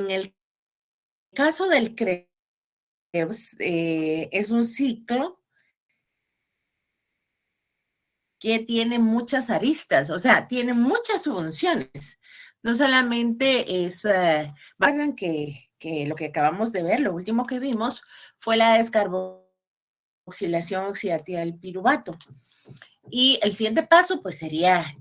En el caso del Krebs, es un ciclo que tiene muchas aristas, o sea, tiene muchas funciones. No solamente es, recuerdan que lo que acabamos de ver, lo último que vimos, fue la descarboxilación oxidativa del piruvato. Y el siguiente paso, pues, sería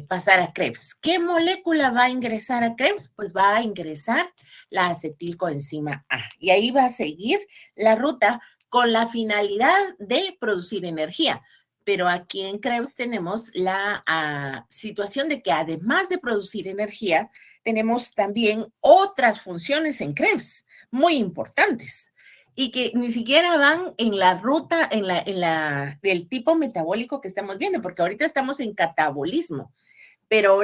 pasar a Krebs. ¿Qué molécula va a ingresar a Krebs? Pues va a ingresar la acetilcoenzima A. Y ahí va a seguir la ruta con la finalidad de producir energía. Pero aquí en Krebs tenemos la situación de que además de producir energía, tenemos también otras funciones en Krebs muy importantes y que ni siquiera van en la ruta, del tipo metabólico que estamos viendo, porque ahorita estamos en catabolismo, pero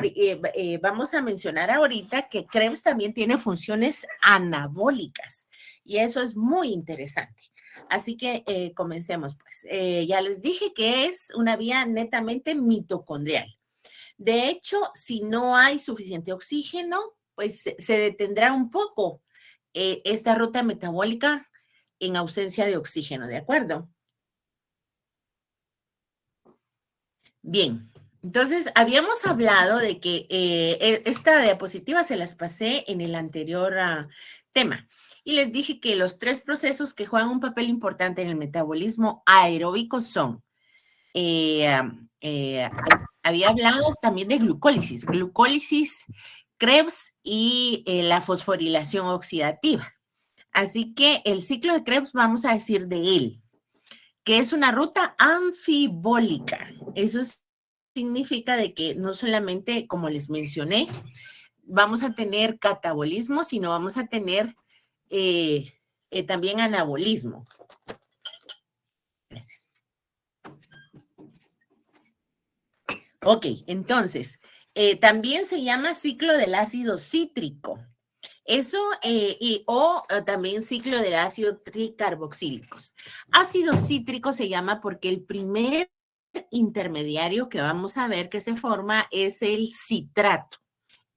vamos a mencionar ahorita que Krebs también tiene funciones anabólicas y eso es muy interesante. Así que comencemos, pues. Ya les dije que es una vía netamente mitocondrial. De hecho, si no hay suficiente oxígeno, pues se detendrá un poco esta ruta metabólica en ausencia de oxígeno, ¿de acuerdo? Bien, entonces habíamos hablado de que esta diapositiva se las pasé en el anterior tema y les dije que los tres procesos que juegan un papel importante en el metabolismo aeróbico son, eh, eh, había hablado también de glucólisis, Krebs y la fosforilación oxidativa. Así que el ciclo de Krebs vamos a decir de él, que es una ruta anfibólica. Eso significa de que no solamente, como les mencioné, vamos a tener catabolismo, sino vamos a tener también anabolismo. Gracias. Ok, entonces, también se llama ciclo del ácido cítrico. Eso, o también ciclo del ácido tricarboxílicos. Ácido cítrico se llama porque el primer intermediario que vamos a ver que se forma es el citrato.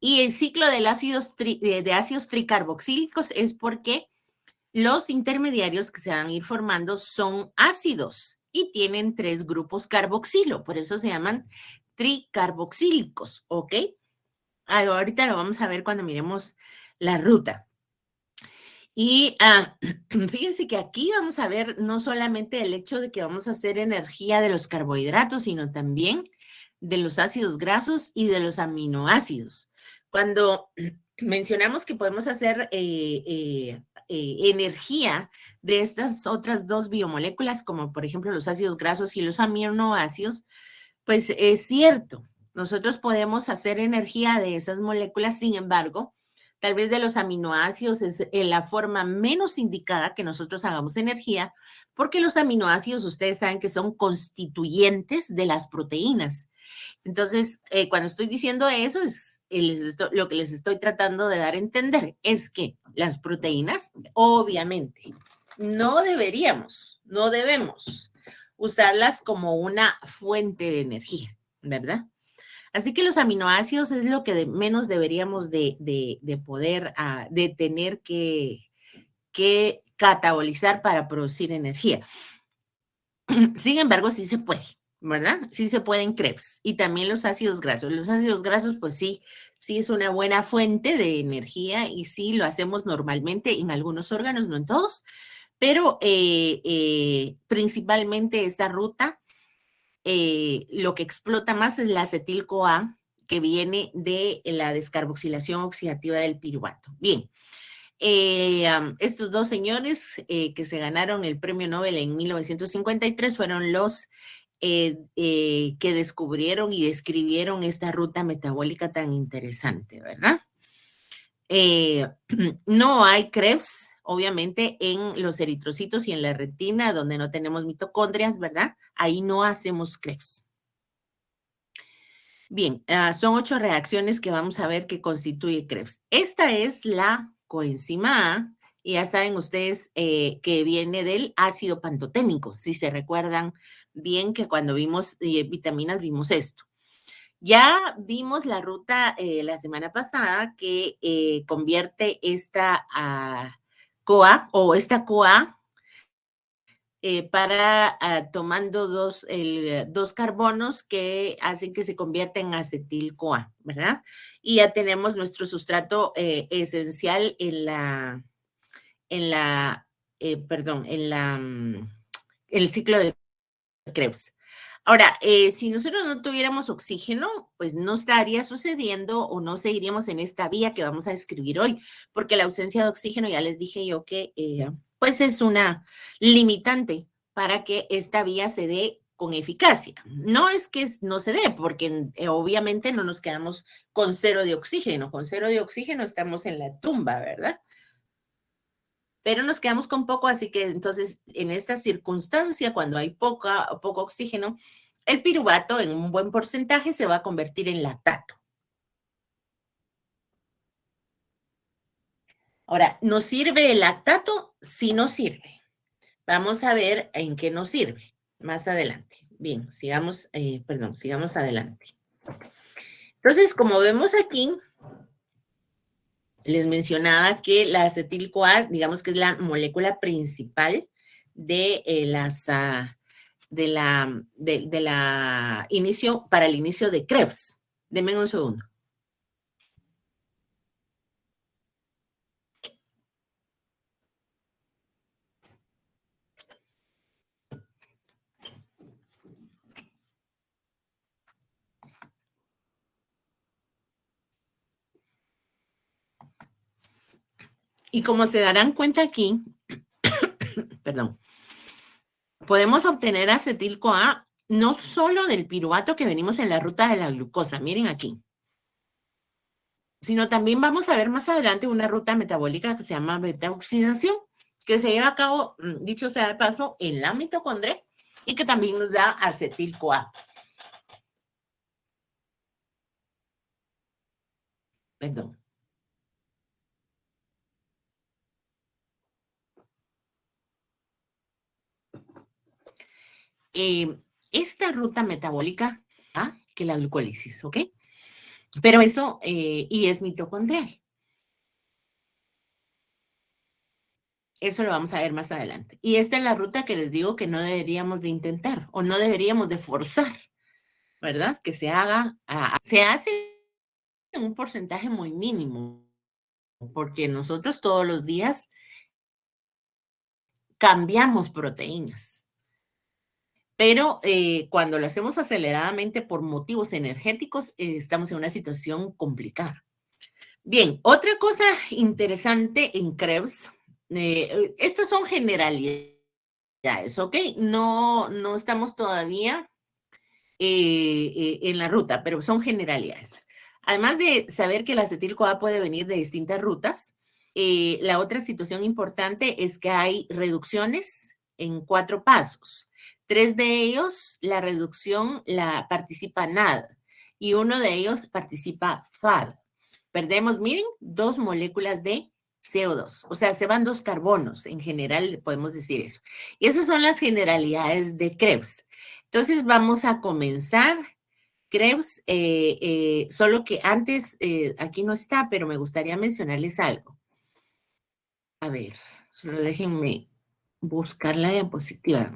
Y el ciclo del de ácidos tricarboxílicos es porque los intermediarios que se van a ir formando son ácidos y tienen 3 grupos carboxilo, por eso se llaman tricarboxílicos, ¿ok? Ahorita lo vamos a ver cuando miremos la ruta. Y fíjense que aquí vamos a ver no solamente el hecho de que vamos a hacer energía de los carbohidratos, sino también de los ácidos grasos y de los aminoácidos. Cuando mencionamos que podemos hacer energía de estas otras dos biomoléculas, como por ejemplo los ácidos grasos y los aminoácidos, pues es cierto, nosotros podemos hacer energía de esas moléculas, sin embargo, tal vez de los aminoácidos es la forma menos indicada que nosotros hagamos energía, porque los aminoácidos, ustedes saben que son constituyentes de las proteínas. Entonces, cuando estoy diciendo eso, lo que les estoy tratando de dar a entender es que las proteínas, obviamente, no debemos usarlas como una fuente de energía, ¿verdad? Así que los aminoácidos es lo que menos deberíamos de poder, de tener que catabolizar para producir energía. Sin embargo, sí se puede, ¿verdad? Sí se puede en Krebs. Y también los ácidos grasos. Los ácidos grasos, pues sí, sí es una buena fuente de energía y sí lo hacemos normalmente en algunos órganos, no en todos, pero principalmente esta ruta, lo que explota más es la acetil-CoA, que viene de la descarboxilación oxidativa del piruvato. Bien, estos dos señores que se ganaron el premio Nobel en 1953 fueron los que descubrieron y describieron esta ruta metabólica tan interesante, ¿verdad? No hay Krebs, obviamente, en los eritrocitos y en la retina, donde no tenemos mitocondrias, ¿verdad? Ahí no hacemos Krebs. Bien, son 8 reacciones que vamos a ver que constituye Krebs. Esta es la coenzima A, y ya saben ustedes que viene del ácido pantoténico, si se recuerdan bien que cuando vimos vitaminas vimos esto. Ya vimos la ruta la semana pasada que convierte esta CoA o esta CoA para tomando dos carbonos que hacen que se convierta en acetil-CoA, ¿verdad? Y ya tenemos nuestro sustrato esencial perdón, el ciclo de Krebs. Ahora, si nosotros no tuviéramos oxígeno, pues no estaría sucediendo o no seguiríamos en esta vía que vamos a describir hoy, porque la ausencia de oxígeno, ya les dije yo que pues es una limitante para que esta vía se dé con eficacia. No es que no se dé, porque obviamente no nos quedamos con cero de oxígeno. Con cero de oxígeno estamos en la tumba, ¿verdad? Pero nos quedamos con poco, así que entonces en esta circunstancia, cuando hay poco oxígeno, el piruvato en un buen porcentaje se va a convertir en lactato. Ahora, ¿nos sirve el lactato? Sí nos sirve. Vamos a ver en qué nos sirve más adelante. Bien, sigamos adelante. Entonces, como vemos aquí, les mencionaba que la acetil-CoA, digamos que es la molécula principal de para el inicio de Krebs. Denme un segundo. Y como se darán cuenta aquí, perdón, podemos obtener acetil-CoA no solo del piruvato que venimos en la ruta de la glucosa, miren aquí, sino también vamos a ver más adelante una ruta metabólica que se llama beta-oxidación, que se lleva a cabo, dicho sea de paso, en la mitocondria y que también nos da acetil-CoA. Perdón. Esta ruta metabólica, que la glucólisis, ¿ok? Pero eso, y es mitocondrial. Eso lo vamos a ver más adelante. Y esta es la ruta que les digo que no deberíamos de intentar o no deberíamos de forzar, ¿verdad? Que se haga, se hace en un porcentaje muy mínimo, porque nosotros todos los días cambiamos proteínas. Pero cuando lo hacemos aceleradamente por motivos energéticos, estamos en una situación complicada. Bien, otra cosa interesante en Krebs, estas son generalidades, ¿ok? No estamos todavía en la ruta, pero son generalidades. Además de saber que el acetil-CoA puede venir de distintas rutas, la otra situación importante es que hay reducciones en 4 pasos. 3 de ellos, la reducción la participa NAD y uno de ellos participa FAD. Perdemos, miren, 2 moléculas de CO2, o sea, se van 2 carbonos, en general podemos decir eso. Y esas son las generalidades de Krebs. Entonces vamos a comenzar. Krebs, solo que antes, aquí no está, pero me gustaría mencionarles algo. A ver, solo déjenme buscar la diapositiva.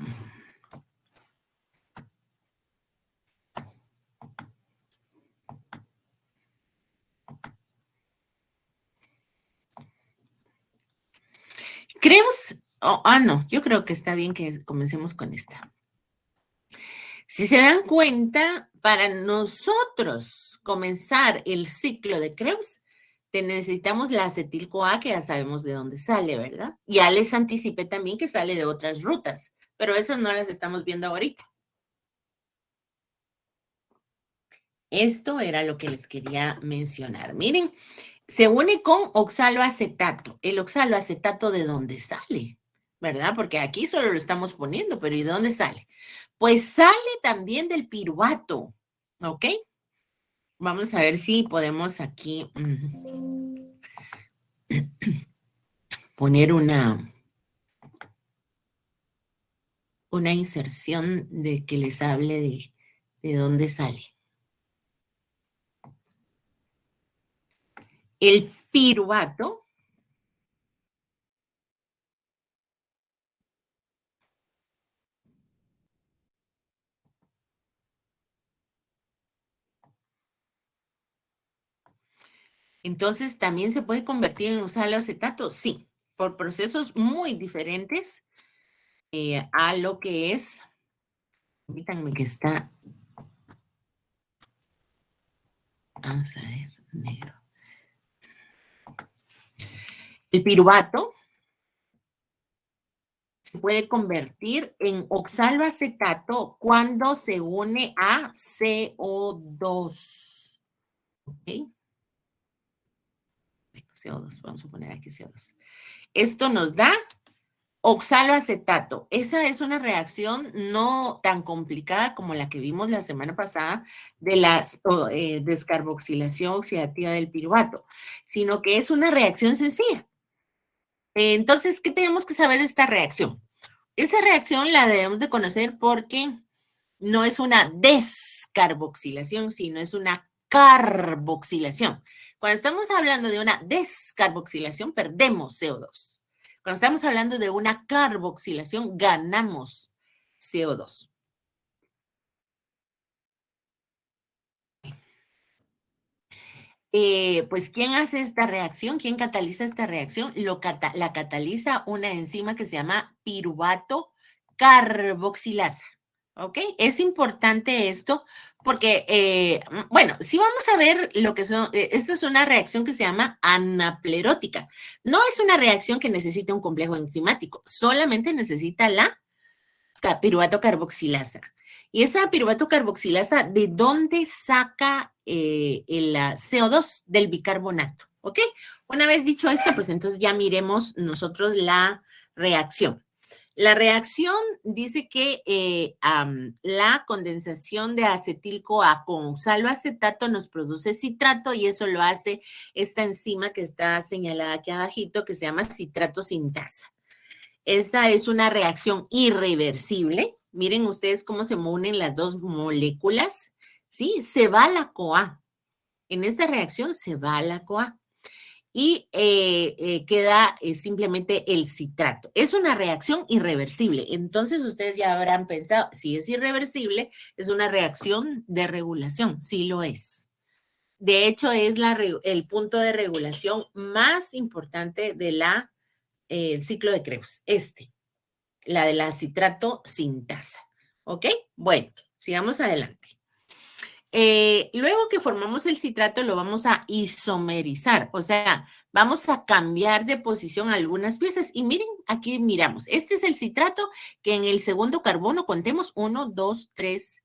Krebs, no, yo creo que está bien que comencemos con esta. Si se dan cuenta, para nosotros comenzar el ciclo de Krebs, necesitamos la acetil-CoA, que ya sabemos de dónde sale, ¿verdad? Ya les anticipé también que sale de otras rutas, pero esas no las estamos viendo ahorita. Esto era lo que les quería mencionar. Miren, se une con oxaloacetato. El oxaloacetato, ¿de dónde sale? ¿Verdad? Porque aquí solo lo estamos poniendo, pero ¿y de dónde sale? Pues sale también del piruvato, ¿ok? Vamos a ver si podemos aquí poner una inserción de que les hable de dónde sale. El piruvato entonces también se puede convertir en oxaloacetato, sí, por procesos muy diferentes a lo que es, permítanme que está, vamos a ver, negro. El piruvato se puede convertir en oxaloacetato cuando se une a CO2. ¿Ok? Bueno, CO2, vamos a poner aquí CO2. Esto nos da oxaloacetato. Esa es una reacción no tan complicada como la que vimos la semana pasada de la descarboxilación oxidativa del piruvato, sino que es una reacción sencilla. Entonces, ¿qué tenemos que saber de esta reacción? Esa reacción la debemos de conocer porque no es una descarboxilación, sino es una carboxilación. Cuando estamos hablando de una descarboxilación, perdemos CO2. Cuando estamos hablando de una carboxilación, ganamos CO2. Pues, ¿quién hace esta reacción? ¿Quién cataliza esta reacción? La cataliza una enzima que se llama piruvato carboxilasa. ¿Ok? Es importante esto porque, bueno, si vamos a ver lo que son, esta es una reacción que se llama anaplerótica. No es una reacción que necesite un complejo enzimático, solamente necesita la piruvato carboxilasa. Y esa piruvato carboxilasa, ¿de dónde saca el CO2? Del bicarbonato, ¿ok? Una vez dicho esto, pues entonces ya miremos nosotros la reacción. La reacción dice que la condensación de acetil-CoA con oxaloacetato nos produce citrato y eso lo hace esta enzima que está señalada aquí abajito que se llama citrato sintasa. Esta es una reacción irreversible. Miren ustedes cómo se unen las dos moléculas. ¿Sí? Se va la CoA. En esta reacción se va la CoA y queda simplemente el citrato. Es una reacción irreversible. Entonces ustedes ya habrán pensado, si es irreversible, es una reacción de regulación. Sí lo es. De hecho, es el punto de regulación más importante de ciclo de Krebs, la de la citrato sintasa. ¿Ok? Bueno, sigamos adelante. Luego que formamos el citrato, lo vamos a isomerizar, o sea, vamos a cambiar de posición algunas piezas. Y miren, aquí miramos, este es el citrato que en el segundo carbono contemos 1, 2, 3,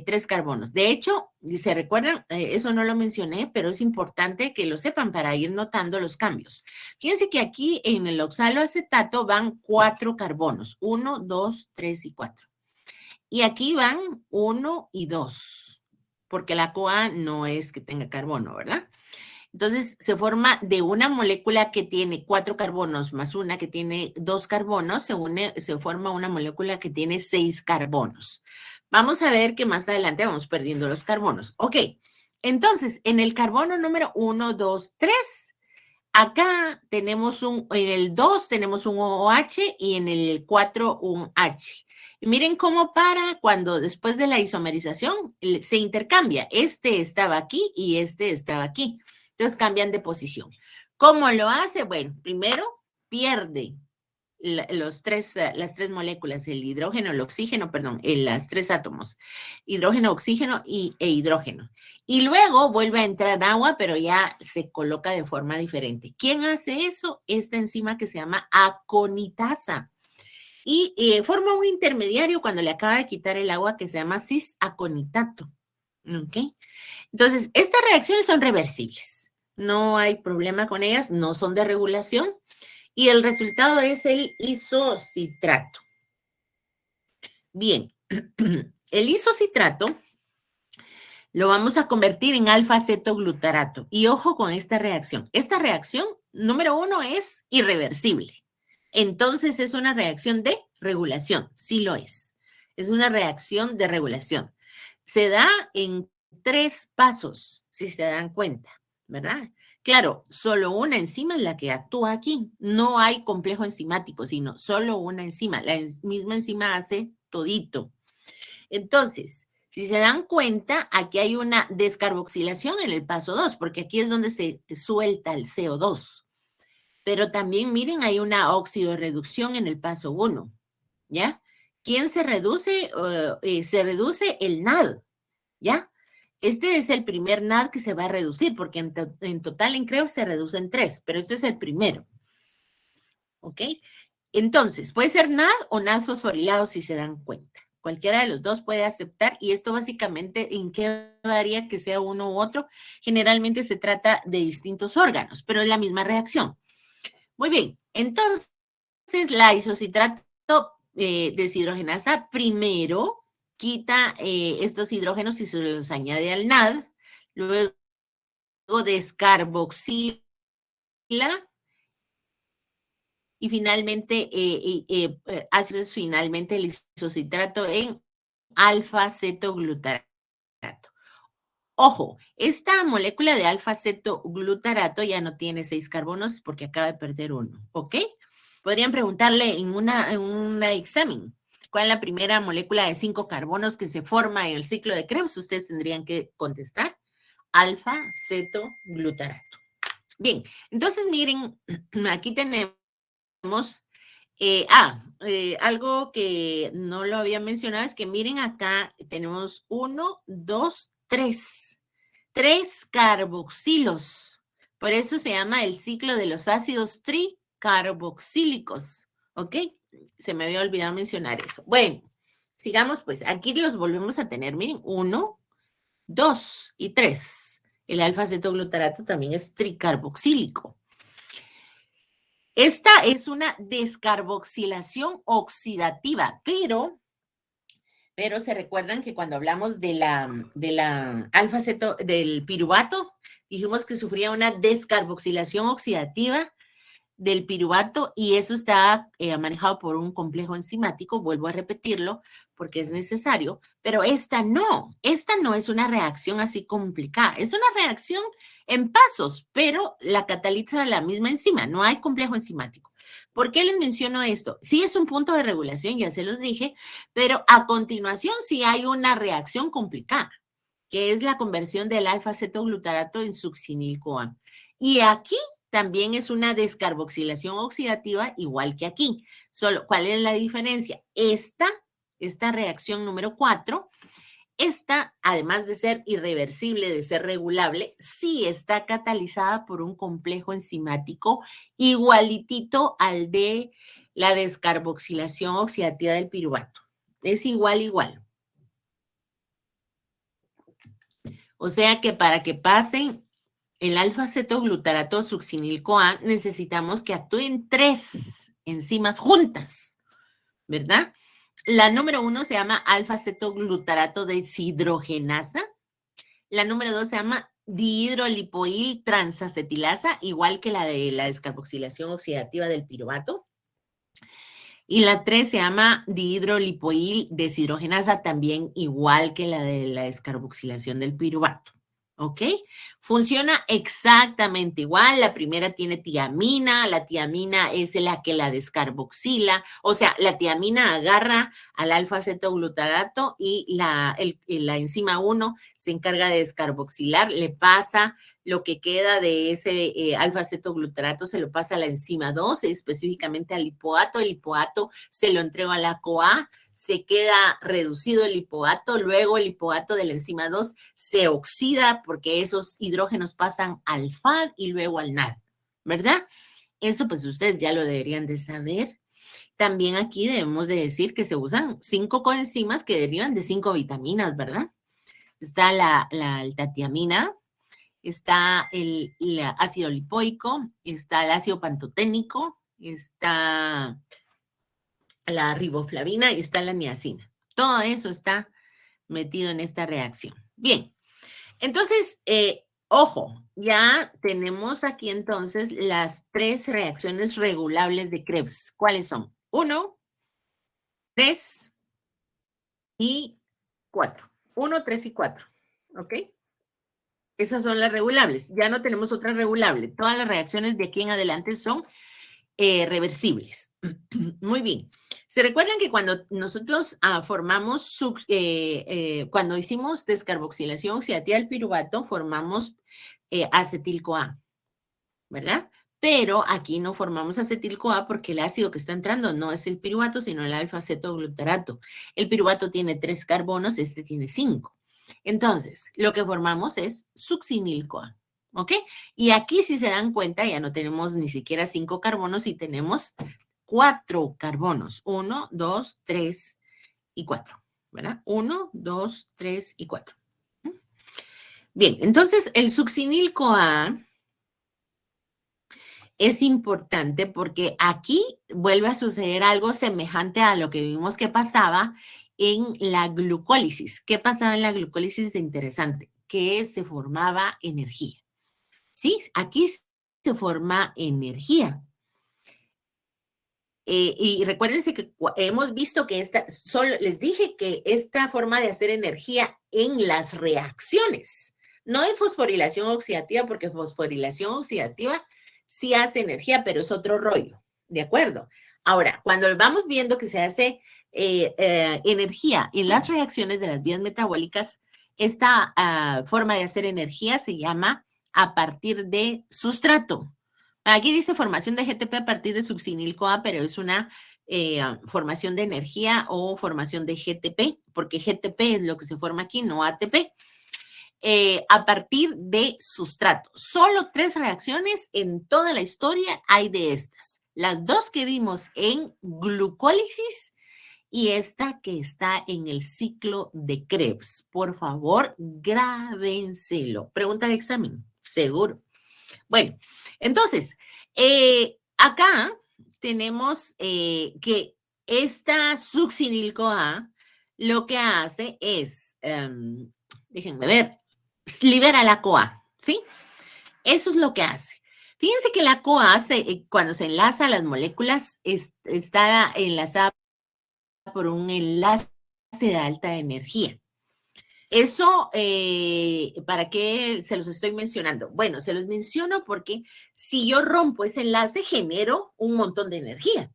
3 carbonos. De hecho, se recuerdan, eso no lo mencioné, pero es importante que lo sepan para ir notando los cambios. Fíjense que aquí en el oxaloacetato van 4 carbonos, 1, 2, 3 y 4. Y aquí van 1 y 2, porque la CoA no es que tenga carbono, ¿verdad? Entonces se forma de una molécula que tiene 4 carbonos más una que tiene 2 carbonos, se forma una molécula que tiene 6 carbonos. Vamos a ver que más adelante vamos perdiendo los carbonos. Ok, entonces en el carbono número 1, 2, 3, acá tenemos en el 2 tenemos un OH y en el 4 un H. Y miren cómo cuando después de la isomerización se intercambia. Este estaba aquí y este estaba aquí. Entonces cambian de posición. ¿Cómo lo hace? Bueno, primero pierde las tres moléculas, el hidrógeno, el oxígeno, perdón, las 3 átomos, hidrógeno, oxígeno e hidrógeno. Y luego vuelve a entrar agua, pero ya se coloca de forma diferente. ¿Quién hace eso? Esta enzima que se llama aconitasa. Y forma un intermediario cuando le acaba de quitar el agua que se llama cis-aconitato. ¿Ok? Entonces, estas reacciones son reversibles. No hay problema con ellas, no son de regulación. Y el resultado es el isocitrato. Bien, el isocitrato lo vamos a convertir en alfa-acetoglutarato. Y ojo con esta reacción. Esta reacción, número 1, es irreversible. Entonces es una reacción de regulación, sí lo es. Es una reacción de regulación. Se da en 3 pasos, si se dan cuenta, ¿verdad? Claro, solo una enzima es la que actúa aquí. No hay complejo enzimático, sino solo una enzima. La misma enzima hace todito. Entonces, si se dan cuenta, aquí hay una descarboxilación en el paso 2, porque aquí es donde se suelta el CO2. Pero también, miren, hay una oxidorreducción en el paso 1, ¿ya? ¿Quién se reduce? Se reduce el NAD, ¿ya? Este es el primer NAD que se va a reducir, porque en total en Krebs se reducen 3, pero este es el primero, ¿ok? Entonces, puede ser NAD o NAD fosforilado si se dan cuenta. Cualquiera de los dos puede aceptar y esto básicamente en qué varía que sea uno u otro. Generalmente se trata de distintos órganos, pero es la misma reacción. Muy bien, entonces la isocitrato deshidrogenasa primero quita estos hidrógenos y se los añade al NAD, luego descarboxila y finalmente hace finalmente el isocitrato en alfa-cetoglutarato. Ojo, esta molécula de alfa-cetoglutarato ya no tiene 6 carbonos porque acaba de perder uno, ¿ok? Podrían preguntarle en un examen, ¿cuál es la primera molécula de 5 carbonos que se forma en el ciclo de Krebs? Ustedes tendrían que contestar alfa-cetoglutarato. Bien, entonces miren, aquí tenemos algo que no lo había mencionado es que miren acá tenemos 1, 2, 3. 3 carboxilos. Por eso se llama el ciclo de los ácidos tricarboxílicos. ¿Ok? Se me había olvidado mencionar eso. Bueno, sigamos pues. Aquí los volvemos a tener. Miren, 1, 2 y 3. El alfa-cetoglutarato también es tricarboxílico. Esta es una descarboxilación oxidativa, pero se recuerdan que cuando hablamos de la alfa-ceto, del piruvato, dijimos que sufría una descarboxilación oxidativa del piruvato y eso está manejado por un complejo enzimático, vuelvo a repetirlo porque es necesario, pero esta no es una reacción así complicada, es una reacción en pasos, pero la cataliza la misma enzima, no hay complejo enzimático. ¿Por qué les menciono esto? Sí es un punto de regulación, ya se los dije, pero a continuación sí hay una reacción complicada, que es la conversión del alfa-cetoglutarato en succinil-CoA. Y aquí también es una descarboxilación oxidativa igual que aquí. Solo, ¿cuál es la diferencia? Esta reacción número 4, esta, además de ser irreversible, de ser regulable, sí está catalizada por un complejo enzimático igualitito al de la descarboxilación oxidativa del piruvato. Es igual. O sea que para que pasen el alfa-cetoglutarato succinil-CoA, necesitamos que actúen 3 enzimas juntas, ¿verdad? La número 1 se llama alfa-cetoglutarato deshidrogenasa. La número 2 se llama dihidrolipoil transacetilasa, igual que la de la descarboxilación oxidativa del piruvato. Y la 3 se llama dihidrolipoil deshidrogenasa, también igual que la de la descarboxilación del piruvato. ¿Ok? Funciona exactamente igual. La primera tiene tiamina, la tiamina es la que la descarboxila, o sea, la tiamina agarra al alfa-cetoglutarato y la enzima 1 se encarga de descarboxilar, le pasa lo que queda de ese alfa-cetoglutarato, se lo pasa a la enzima 2, específicamente al lipoato, el lipoato se lo entrega a la CoA, se queda reducido el lipoato, luego el lipoato de la enzima 2 se oxida porque esos hidrógenos pasan al FAD y luego al NAD, ¿verdad? Eso pues ustedes ya lo deberían de saber. También aquí debemos de decir que se usan 5 coenzimas que derivan de 5 vitaminas, ¿verdad? Está la tiamina, está el ácido lipoico, está el ácido pantoténico, está la riboflavina y está la niacina. Todo eso está metido en esta reacción. Bien, entonces, ojo, ya tenemos aquí entonces las 3 reacciones regulables de Krebs. ¿Cuáles son? 1, 3 y 4. 1, 3 y 4. ¿Ok? Esas son las regulables. Ya no tenemos otra regulable. Todas las reacciones de aquí en adelante son reversibles. Muy bien. ¿Se recuerdan que cuando nosotros formamos, cuando hicimos descarboxilación oxidativa del piruvato, formamos acetil-CoA, ¿verdad? Pero aquí no formamos acetil-CoA porque el ácido que está entrando no es el piruvato, sino el alfa-cetoglutarato. El piruvato tiene 3 carbonos, este tiene 5. Entonces, lo que formamos es succinil-CoA. ¿Ok? Y aquí, si se dan cuenta, ya no tenemos ni siquiera 5 carbonos y tenemos 4 carbonos. 1, 2, 3 y 4. ¿Verdad? 1, 2, 3 y 4. Bien, entonces el succinil-CoA es importante porque aquí vuelve a suceder algo semejante a lo que vimos que pasaba en la glucólisis. ¿Qué pasaba en la glucólisis de interesante? Que se formaba energía. Sí, aquí se forma energía. Y recuérdense que hemos visto que solo les dije que esta forma de hacer energía en las reacciones, no en fosforilación oxidativa, porque fosforilación oxidativa sí hace energía, pero es otro rollo, ¿de acuerdo? Ahora, cuando vamos viendo que se hace energía en las reacciones de las vías metabólicas, esta forma de hacer energía se llama a partir de sustrato. Aquí dice formación de GTP a partir de succinil-CoA, pero es una formación de energía o formación de GTP, porque GTP es lo que se forma aquí, no ATP. A partir de sustrato. Solo 3 reacciones en toda la historia hay de estas. Las 2 que vimos en glucólisis y esta que está en el ciclo de Krebs. Por favor, grábenselo. Pregunta de examen, seguro. Bueno, entonces, acá tenemos que esta succinil-CoA lo que hace es, déjenme ver, libera la CoA, ¿sí? Eso es lo que hace. Fíjense que la CoA, cuando se enlaza a las moléculas, está enlazada por un enlace de alta energía. Eso, ¿para qué se los estoy mencionando? Bueno, se los menciono porque si yo rompo ese enlace, genero un montón de energía.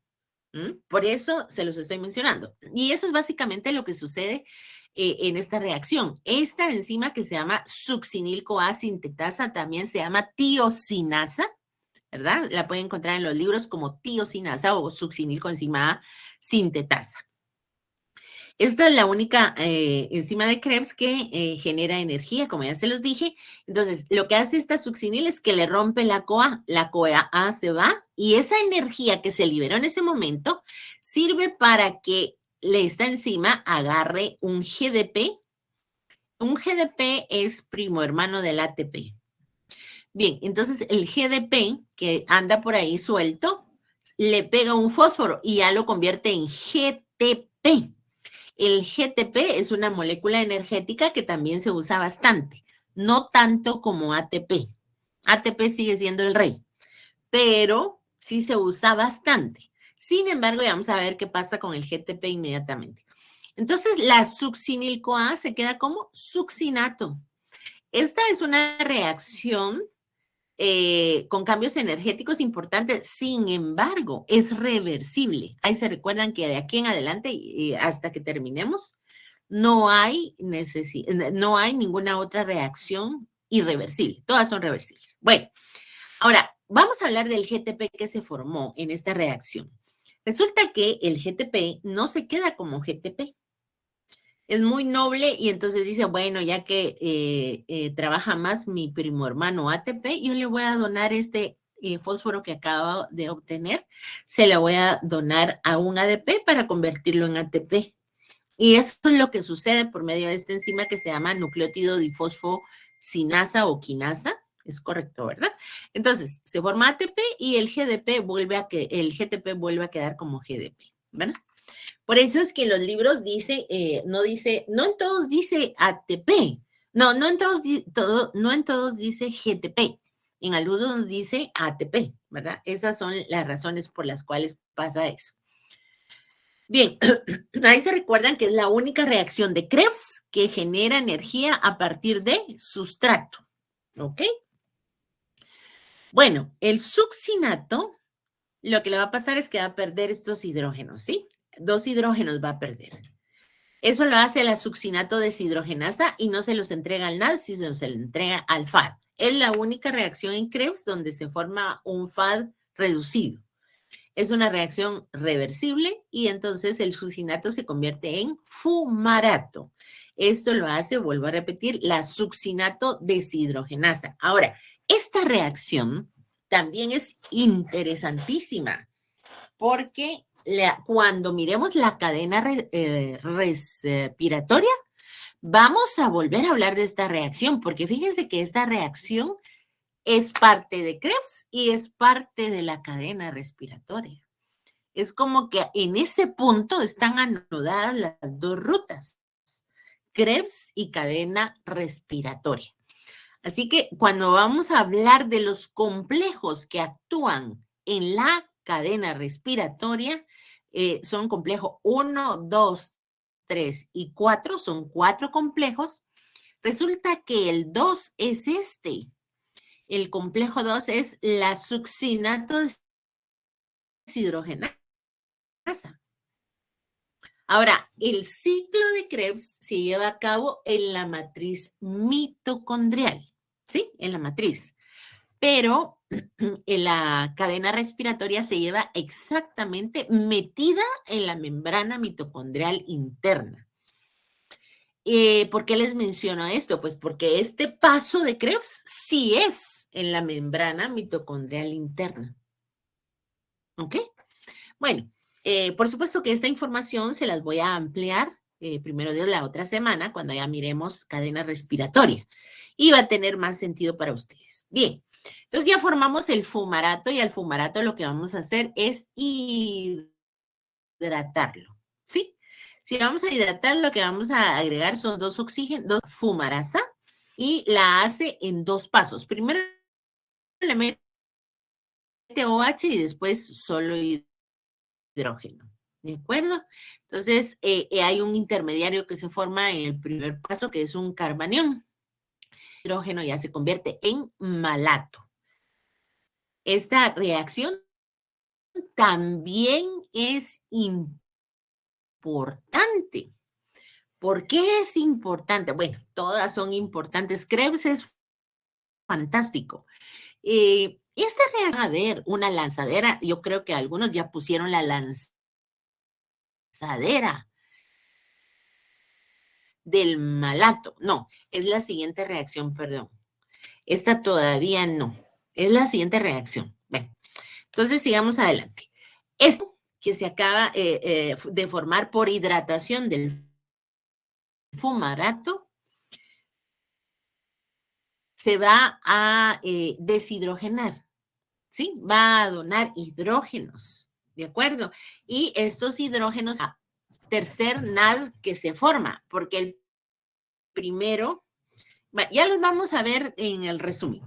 Por eso se los estoy mencionando. Y eso es básicamente lo que sucede en esta reacción. Esta enzima que se llama succinil-CoA sintetasa también se llama tiosinasa, ¿verdad? La pueden encontrar en los libros como tiosinasa o succinil-coenzima A sintetasa. Esta es la única enzima de Krebs que genera energía, como ya se los dije. Entonces, lo que hace esta succinil es que le rompe la CoA. La CoA se va y esa energía que se liberó en ese momento sirve para que esta enzima agarre un GDP. Un GDP es primo hermano del ATP. Bien, entonces el GDP que anda por ahí suelto le pega un fósforo y ya lo convierte en GTP. El GTP es una molécula energética que también se usa bastante, no tanto como ATP. ATP sigue siendo el rey, pero sí se usa bastante. Sin embargo, ya vamos a ver qué pasa con el GTP inmediatamente. Entonces, la succinil-CoA se queda como succinato. Esta es una reacción con cambios energéticos importantes, sin embargo, es reversible. Ahí se recuerdan que de aquí en adelante, hasta que terminemos, no hay ninguna otra reacción irreversible. Todas son reversibles. Bueno, ahora vamos a hablar del GTP que se formó en esta reacción. Resulta que el GTP no se queda como GTP. Es muy noble y entonces dice, bueno, ya que trabaja más mi primo hermano ATP, yo le voy a donar este fósforo que acabo de obtener, se lo voy a donar a un ADP para convertirlo en ATP. Y eso es lo que sucede por medio de esta enzima que se llama nucleótido difosfosinasa o quinasa. Es correcto, ¿verdad? Entonces, se forma ATP y el GTP vuelve a quedar como GDP, ¿verdad? Por eso es que en los libros no en todos dice ATP, no en todos dice GTP, en algunos dice ATP, ¿verdad? Esas son las razones por las cuales pasa eso. Bien, ahí se recuerdan que es la única reacción de Krebs que genera energía a partir de sustrato. ¿Ok? Bueno, el succinato, lo que le va a pasar es que va a perder estos hidrógenos, ¿sí? 2 hidrógenos va a perder. Eso lo hace la succinato deshidrogenasa y no se los entrega al NAD, sino se le entrega al FAD. Es la única reacción en Krebs donde se forma un FAD reducido. Es una reacción reversible y entonces el succinato se convierte en fumarato. Esto lo hace, vuelvo a repetir, la succinato deshidrogenasa. Ahora, esta reacción también es interesantísima porque cuando miremos la cadena respiratoria, vamos a volver a hablar de esta reacción, porque fíjense que esta reacción es parte de Krebs y es parte de la cadena respiratoria. Es como que en ese punto están anudadas las 2 rutas, Krebs y cadena respiratoria. Así que cuando vamos a hablar de los complejos que actúan en la cadena respiratoria, son complejo 1, 2, 3 y 4, son 4 complejos. Resulta que el 2 es este. El complejo 2 es la succinato deshidrogenasa. Ahora, el ciclo de Krebs se lleva a cabo en la matriz mitocondrial, ¿sí? En la matriz. Pero en la cadena respiratoria se lleva exactamente metida en la membrana mitocondrial interna. ¿Por qué les menciono esto? Pues porque este paso de Krebs sí es en la membrana mitocondrial interna. ¿Ok? Bueno, por supuesto que esta información se las voy a ampliar primero de la otra semana cuando ya miremos cadena respiratoria y va a tener más sentido para ustedes. Bien, entonces ya formamos el fumarato y al fumarato lo que vamos a hacer es hidratarlo, ¿sí? Si lo vamos a hidratar, lo que vamos a agregar son 2 oxígenos, 2 fumarasa y la hace en 2 pasos. Primero le mete OH y después solo hidrógeno. ¿De acuerdo? Entonces, hay un intermediario que se forma en el primer paso, que es un carbanión. El hidrógeno ya se convierte en malato. Esta reacción también es importante. ¿Por qué es importante? Bueno, todas son importantes. Krebs es fantástico. Esta reacción, a ver, una lanzadera, yo creo que algunos ya pusieron la lanzadera del malato. No, es la siguiente reacción, perdón. Esta todavía no. Es la siguiente reacción. Bueno, entonces sigamos adelante. Esto que se acaba de formar por hidratación del fumarato se va a deshidrogenar, ¿sí? Va a donar hidrógenos, ¿de acuerdo? Y estos hidrógenos, tercer NAD que se forma, porque el primero, ya los vamos a ver en el resumen.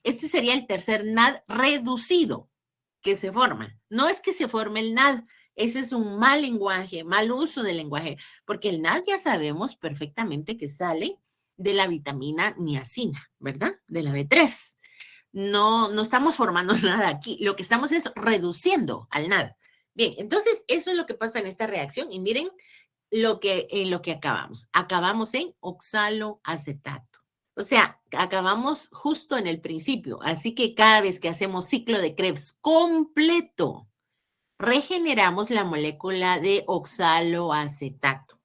Este sería el tercer NAD reducido que se forma. No es que se forme el NAD, ese es un mal lenguaje, mal uso del lenguaje, porque el NAD ya sabemos perfectamente que sale de la vitamina niacina, ¿verdad? De la B3. No estamos formando nada aquí, lo que estamos es reduciendo al NAD. Bien, entonces eso es lo que pasa en esta reacción y miren en lo que acabamos. Acabamos en oxaloacetato. O sea, acabamos justo en el principio. Así que cada vez que hacemos ciclo de Krebs completo, regeneramos la molécula de oxaloacetato.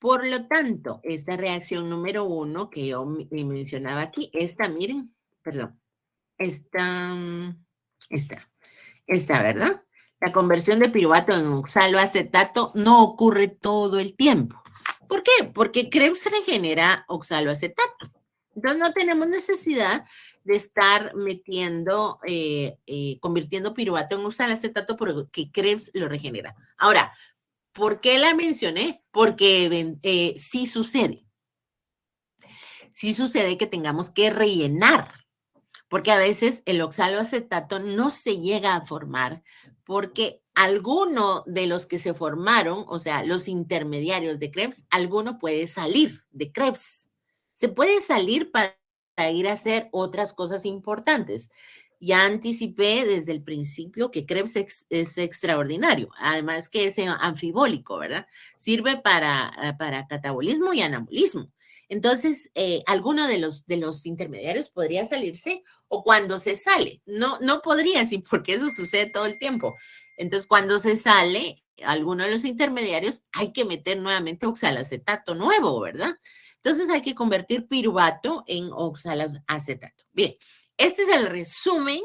Por lo tanto, esta reacción número 1 que yo mencionaba aquí, esta, miren, perdón, esta, ¿verdad? La conversión de piruvato en oxaloacetato no ocurre todo el tiempo. ¿Por qué? Porque Krebs regenera oxaloacetato. Entonces no tenemos necesidad de estar convirtiendo piruvato en oxaloacetato porque Krebs lo regenera. Ahora, ¿por qué la mencioné? Porque sí sucede. Sí sucede que tengamos que rellenar, porque a veces el oxaloacetato no se llega a formar porque alguno de los que se formaron, o sea, los intermediarios de Krebs, alguno puede salir de Krebs. Se puede salir para ir a hacer otras cosas importantes. Ya anticipé desde el principio que Krebs es extraordinario, además que es anfibólico, ¿verdad? Sirve para catabolismo y anabolismo. Entonces, alguno de los intermediarios podría salirse o cuando se sale. No podría, sí, porque eso sucede todo el tiempo. Entonces, cuando se sale alguno de los intermediarios, hay que meter nuevamente oxalacetato nuevo, ¿verdad? Entonces, hay que convertir piruvato en oxalacetato. Bien, este es el resumen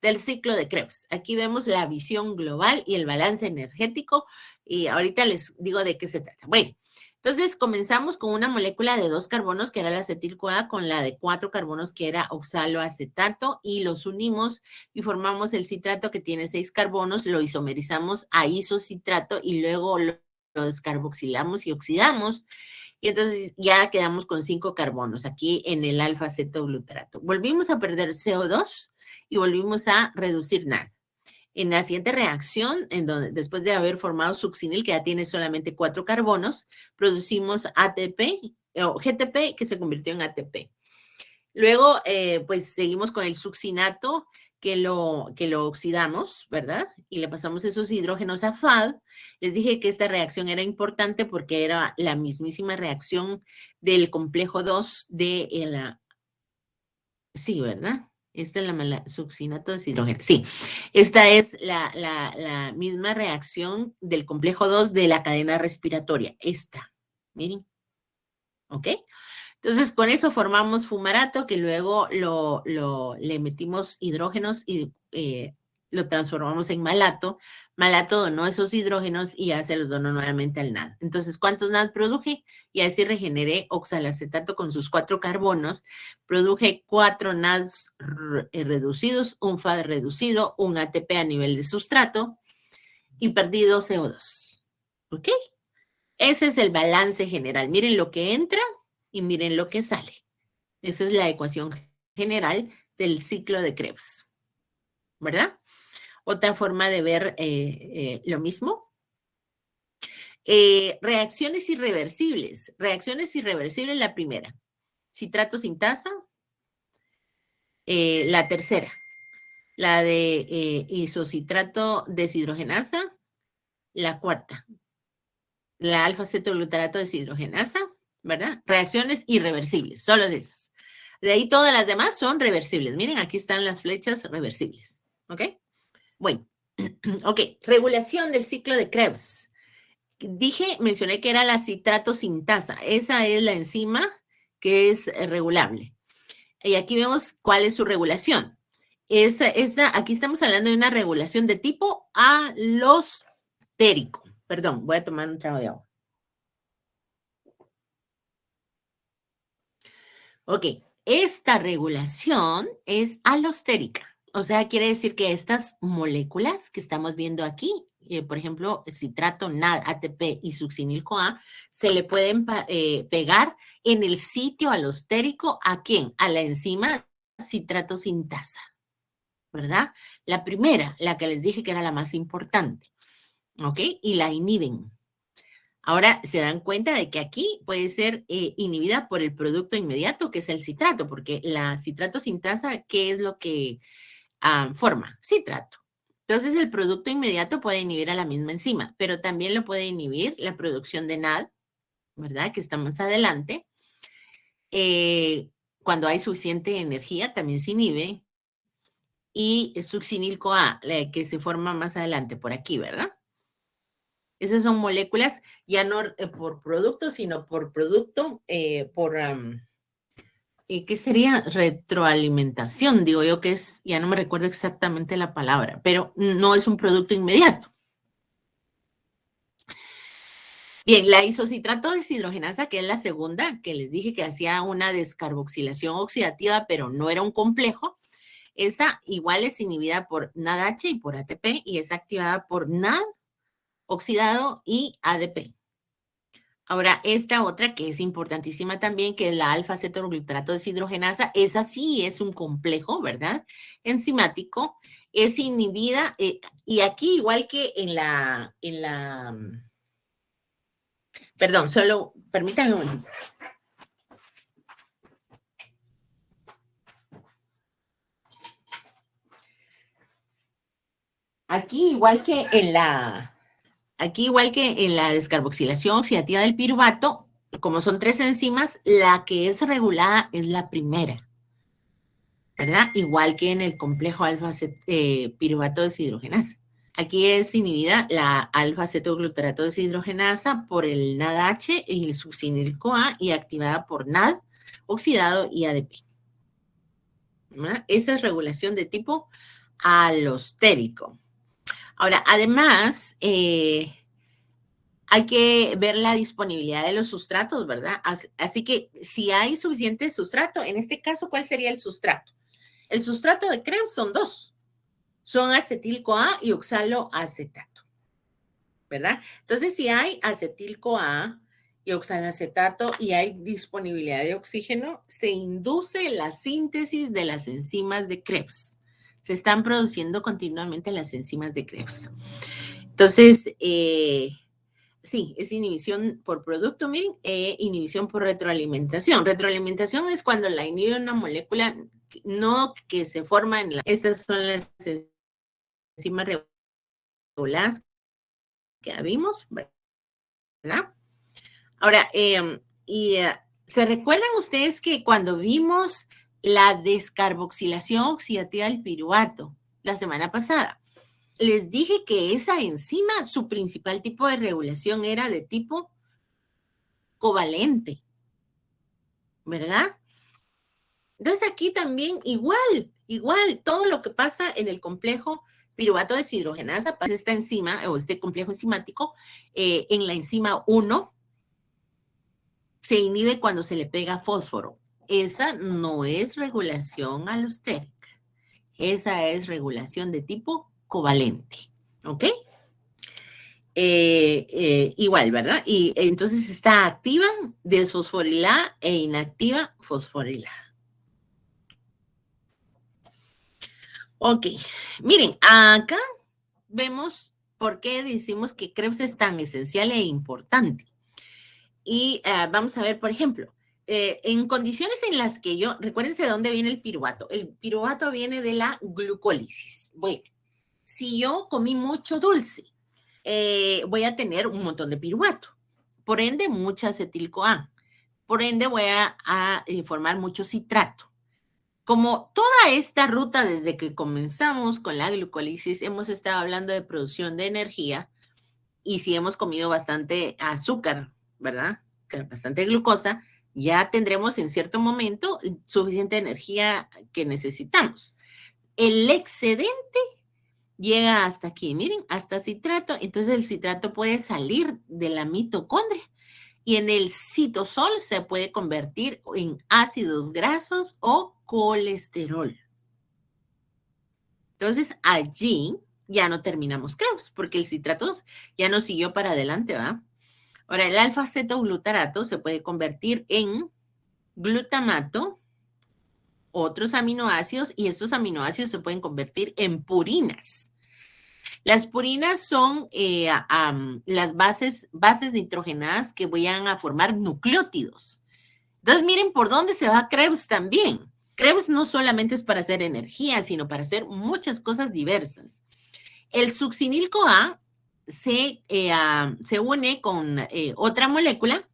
del ciclo de Krebs. Aquí vemos la visión global y el balance energético y ahorita les digo de qué se trata. Bueno, entonces comenzamos con una molécula de 2 carbonos que era la acetil-CoA con la de 4 carbonos que era oxaloacetato y los unimos y formamos el citrato que tiene 6 carbonos, lo isomerizamos a isocitrato y luego lo descarboxilamos y oxidamos y entonces ya quedamos con 5 carbonos aquí en el alfa-cetoglutarato. Volvimos a perder CO2 y volvimos a reducir NAD. En la siguiente reacción, en donde, después de haber formado succinil, que ya tiene solamente 4 carbonos, producimos ATP o GTP que se convirtió en ATP. Luego, pues seguimos con el succinato que lo oxidamos, ¿verdad? Y le pasamos esos hidrógenos a FAD. Les dije que esta reacción era importante porque era la mismísima reacción del complejo 2 de la... Sí, ¿verdad? Esta es la succinato deshidrógeno. Sí, esta es la misma reacción del complejo 2 de la cadena respiratoria. Esta, miren, ¿ok? Entonces, con eso formamos fumarato, que luego le metimos hidrógenos y lo transformamos en malato. Malato donó esos hidrógenos y ya se los donó nuevamente al NAD. Entonces, ¿cuántos NAD produje? Y así regeneré oxalacetato con sus 4 carbonos. Produje 4 NADs reducidos, un FAD reducido, un ATP a nivel de sustrato y perdí 2 CO2. ¿Ok? Ese es el balance general. Miren lo que entra y miren lo que sale. Esa es la ecuación general del ciclo de Krebs, ¿verdad? Otra forma de ver lo mismo. Reacciones irreversibles. Reacciones irreversibles, la primera. Citrato sintasa. La tercera. La de isocitrato deshidrogenasa. La cuarta. La alfa-cetoglutarato deshidrogenasa, ¿verdad? Reacciones irreversibles, solo de esas. De ahí todas las demás son reversibles. Miren, aquí están las flechas reversibles. ¿Ok? Bueno, ok. Regulación del ciclo de Krebs. Mencioné que era la citrato sintasa. Esa es la enzima que es regulable. Y aquí vemos cuál es su regulación. Aquí estamos hablando de una regulación de tipo alostérico. Perdón, voy a tomar un trago de agua. Ok, esta regulación es alostérica. O sea, quiere decir que estas moléculas que estamos viendo aquí, por ejemplo, citrato, NAD, ATP y succinil-CoA, se le pueden pegar en el sitio alostérico ¿a quién? A la enzima citrato sintasa, ¿verdad? La primera, la que les dije que era la más importante, ¿ok? Y la inhiben. Ahora se dan cuenta de que aquí puede ser inhibida por el producto inmediato, que es el citrato, porque la citrato sintasa, ¿qué es lo que forma? Citrato. Entonces el producto inmediato puede inhibir a la misma enzima, pero también lo puede inhibir la producción de NAD, ¿verdad? Que está más adelante. Cuando hay suficiente energía, también se inhibe. Y succinil-CoA, que se forma más adelante por aquí, ¿verdad? Esas son moléculas ya no por producto, sino por producto, ¿qué sería? Retroalimentación, digo yo que es, ya no me recuerdo exactamente la palabra, pero no es un producto inmediato. Bien, la isocitrato deshidrogenasa, que es la segunda, que les dije que hacía una descarboxilación oxidativa, pero no era un complejo, esa igual es inhibida por NADH y por ATP y es activada por NAD oxidado y ADP. Ahora, esta otra que es importantísima también, que es la alfa-cetoglutarato deshidrogenasa, esa sí es un complejo, ¿verdad? Enzimático, es inhibida, y aquí igual que perdón, solo permítanme un momento. Aquí igual que en la descarboxilación oxidativa del piruvato, como son 3 enzimas, la que es regulada es la primera, ¿verdad? Igual que en el complejo alfa-piruvato deshidrogenasa. Aquí es inhibida la alfa-cetoglutarato deshidrogenasa por el NADH y el succinil-CoA y activada por NAD oxidado y ADP. ¿Verdad? Esa es regulación de tipo alostérico. Ahora, además, hay que ver la disponibilidad de los sustratos, ¿verdad? Así que si hay suficiente sustrato, en este caso, ¿cuál sería el sustrato? El sustrato de Krebs son 2. Son acetil-CoA y oxaloacetato, ¿verdad? Entonces, si hay acetil-CoA y oxaloacetato y hay disponibilidad de oxígeno, se induce la síntesis de las enzimas de Krebs. Se están produciendo continuamente las enzimas de Krebs. Entonces, sí, es inhibición por producto, miren, inhibición por retroalimentación. Retroalimentación es cuando la inhibe una molécula no que se forma en la... Estas son las enzimas reguladas que ya vimos, ¿verdad? Ahora, ¿se recuerdan ustedes que cuando vimos la descarboxilación oxidativa del piruvato la semana pasada, les dije que esa enzima, su principal tipo de regulación era de tipo covalente, ¿verdad? Entonces aquí también igual, todo lo que pasa en el complejo piruvato deshidrogenasa, pasa esta enzima o este complejo enzimático en la enzima 1 se inhibe cuando se le pega fósforo. Esa no es regulación alostérica, esa es regulación de tipo covalente, ¿ok? Igual, ¿verdad? Y entonces está activa desfosforilada e inactiva fosforilada. Ok, miren, acá vemos por qué decimos que Krebs es tan esencial e importante. Y vamos a ver, por ejemplo, en condiciones en las que recuérdense de dónde viene el piruvato. El piruvato viene de la glucólisis. Bueno, si yo comí mucho dulce, voy a tener un montón de piruvato. Por ende, mucha acetil-CoA. Por ende, voy a formar mucho citrato. Como toda esta ruta, desde que comenzamos con la glucólisis, hemos estado hablando de producción de energía y si hemos comido bastante azúcar, ¿verdad? Bastante glucosa, ya tendremos en cierto momento suficiente energía que necesitamos. El excedente llega hasta aquí, miren, hasta citrato. Entonces el citrato puede salir de la mitocondria y en el citosol se puede convertir en ácidos grasos o colesterol. Entonces allí ya no terminamos Krebs porque el citrato ya no siguió para adelante, ¿va? Ahora, el alfa-cetoglutarato se puede convertir en glutamato, otros aminoácidos, y estos aminoácidos se pueden convertir en purinas. Las purinas son las bases nitrogenadas que vayan a formar nucleótidos. Entonces, miren por dónde se va Krebs también. Krebs no solamente es para hacer energía, sino para hacer muchas cosas diversas. El succinil-CoA se une con otra molécula,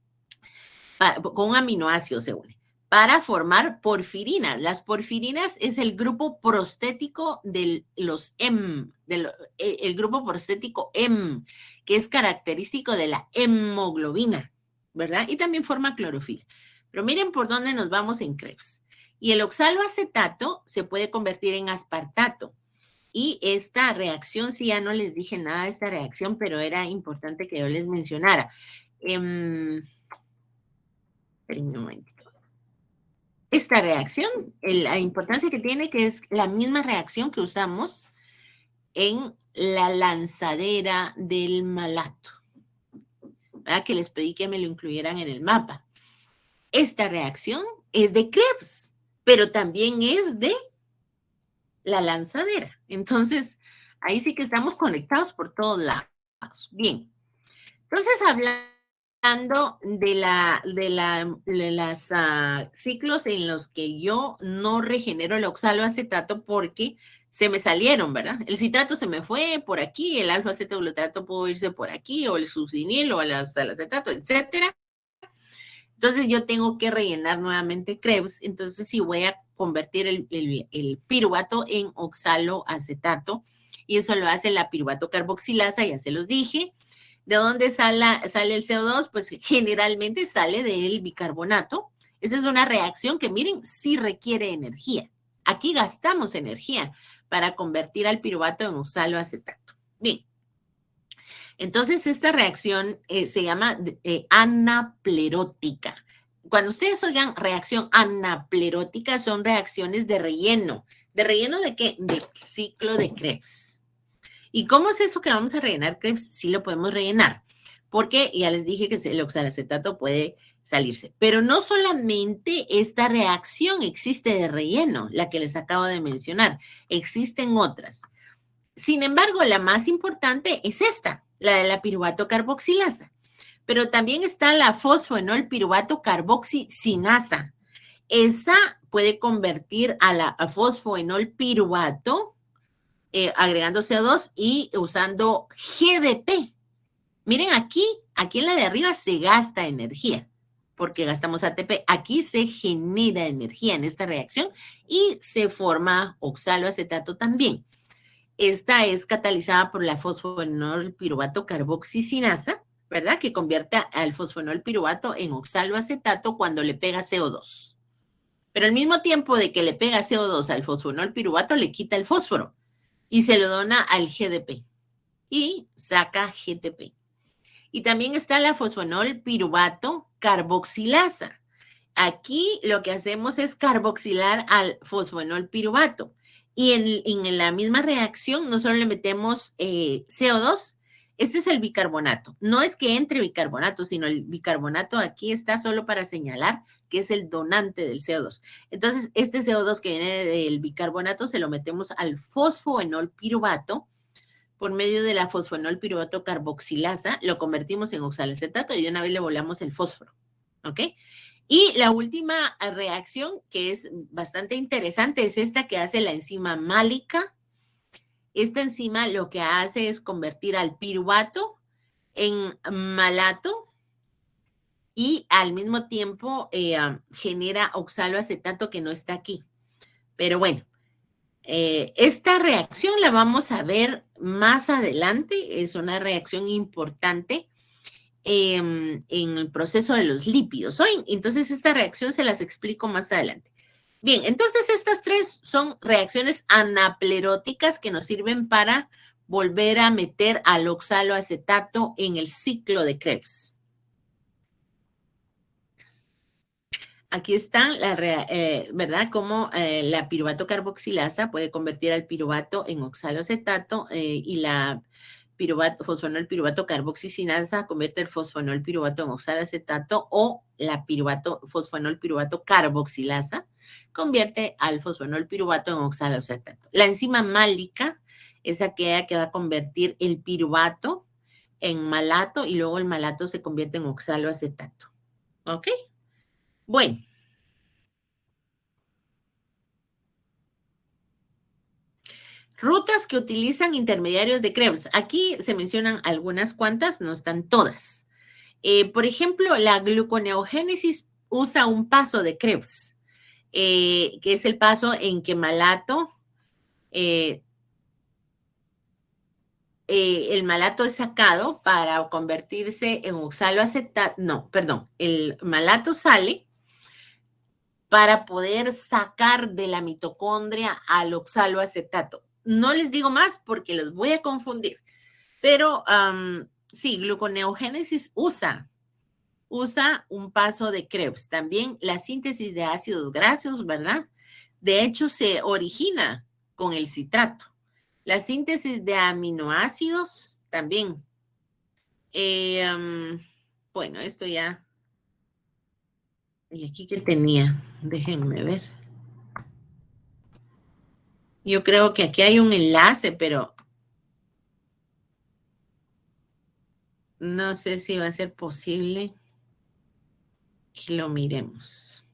con un aminoácido se une, para formar porfirinas. Las porfirinas es el grupo prostético de los M, el grupo prostético M, que es característico de la hemoglobina, ¿verdad? Y también forma clorofila. Pero miren por dónde nos vamos en Krebs. Y el oxaloacetato se puede convertir en aspartato. Y esta reacción, sí, ya no les dije nada de esta reacción, pero era importante que yo les mencionara. Un momentito. Esta reacción, la importancia que tiene, que es la misma reacción que usamos en la lanzadera del malato, ¿verdad? Que les pedí que me lo incluyeran en el mapa. Esta reacción es de Krebs, pero también es de la lanzadera. Entonces, ahí sí que estamos conectados por todos lados. Bien. Entonces, hablando de las ciclos en los que yo no regenero el oxaloacetato porque se me salieron, ¿verdad? El citrato se me fue por aquí, el alfa-acetoglutarato pudo irse por aquí, o el succinil, o el acetato, etcétera. Entonces yo tengo que rellenar nuevamente Krebs. Entonces sí voy a convertir el piruvato en oxaloacetato y eso lo hace la piruvato carboxilasa, ya se los dije. ¿De dónde sale el CO2? Pues generalmente sale del bicarbonato. Esa es una reacción que, miren, sí requiere energía. Aquí gastamos energía para convertir al piruvato en oxaloacetato. Bien. Entonces, esta reacción se llama anaplerótica. Cuando ustedes oigan reacción anaplerótica, son reacciones de relleno. ¿De relleno de qué? De ciclo de Krebs. ¿Y cómo es eso que vamos a rellenar Krebs? Sí lo podemos rellenar, porque ya les dije que el oxalacetato puede salirse. Pero no solamente esta reacción existe de relleno, la que les acabo de mencionar, existen otras. Sin embargo, la más importante es esta, la de la piruvato carboxilasa. Pero también está la fosfoenol piruvato carboxicinasa. Esa puede convertir a la fosfoenol piruvato agregando CO2 y usando GDP. Miren aquí en la de arriba se gasta energía porque gastamos ATP. Aquí se genera energía en esta reacción y se forma oxaloacetato también. Esta es catalizada por la fosfoenol piruvato carboxicinasa, ¿verdad? Que convierte al fosfoenol piruvato en oxaloacetato cuando le pega CO2. Pero al mismo tiempo de que le pega CO2 al fosfoenol piruvato, le quita el fósforo y se lo dona al GDP y saca GTP. Y también está la fosfonol piruvato carboxilasa. Aquí lo que hacemos es carboxilar al fosfonol piruvato. Y en la misma reacción no solo le metemos CO2, este es el bicarbonato. No es que entre bicarbonato, sino el bicarbonato aquí está solo para señalar que es el donante del CO2. Entonces, este CO2 que viene del bicarbonato se lo metemos al fosfoenol piruvato por medio de la fosfonol piruvato carboxilasa, lo convertimos en oxalacetato y de una vez le volamos el fósforo. ¿Ok? Y la última reacción, que es bastante interesante, es esta que hace la enzima málica. Esta enzima lo que hace es convertir al piruvato en malato y al mismo tiempo genera oxaloacetato que no está aquí. Pero bueno, esta reacción la vamos a ver más adelante. Es una reacción importante en el proceso de los lípidos. Entonces, esta reacción se las explico más adelante. Bien, entonces estas tres son reacciones anapleróticas que nos sirven para volver a meter al oxaloacetato en el ciclo de Krebs. Aquí está, ¿verdad? Cómo la piruvato carboxilasa puede convertir al piruvato en oxaloacetato y la fosfonol piruvato carboxicinasa convierte el fosfonol piruvato en oxaloacetato o la fosfonol piruvato carboxilasa convierte al fosfonol piruvato en oxaloacetato. La enzima málica es aquella que va a convertir el piruvato en malato y luego el malato se convierte en oxaloacetato. ¿Ok? Bueno. Rutas que utilizan intermediarios de Krebs. Aquí se mencionan algunas cuantas, no están todas. Por ejemplo, la gluconeogénesis usa un paso de Krebs, que es el paso en que malato, el malato es sacado para convertirse en oxaloacetato. No, perdón, el malato sale para poder sacar de la mitocondria al oxaloacetato. No les digo más porque los voy a confundir. Pero sí, gluconeogénesis usa un paso de Krebs. También la síntesis de ácidos grasos, ¿verdad? De hecho, se origina con el citrato. La síntesis de aminoácidos también. Bueno, esto ya. ¿Y aquí qué tenía? Déjenme ver. Yo creo que aquí hay un enlace, pero no sé si va a ser posible que lo miremos.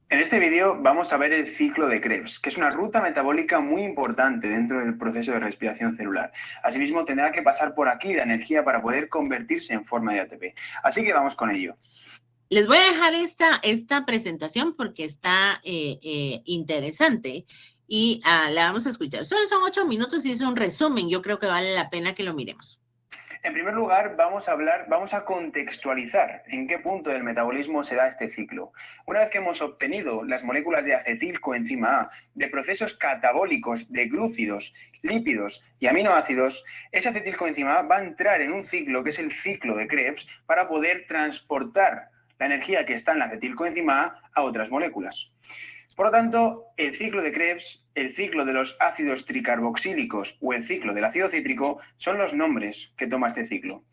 En este vídeo vamos a ver el ciclo de Krebs, que es una ruta metabólica muy importante dentro del proceso de respiración celular. Asimismo, tendrá que pasar por aquí la energía para poder convertirse en forma de ATP. Así que vamos con ello. Les voy a dejar esta presentación porque está interesante y la vamos a escuchar. Solo son 8 minutos y es un resumen. Yo creo que vale la pena que lo miremos. En primer lugar, vamos a contextualizar en qué punto del metabolismo se da este ciclo. Una vez que hemos obtenido las moléculas de acetilcoenzima A de procesos catabólicos de glúcidos, lípidos y aminoácidos, ese acetilcoenzima A va a entrar en un ciclo que es el ciclo de Krebs para poder transportar la energía que está en la acetilcoenzima A otras moléculas. Por lo tanto, el ciclo de Krebs, el ciclo de los ácidos tricarboxílicos o el ciclo del ácido cítrico son los nombres que toma este ciclo.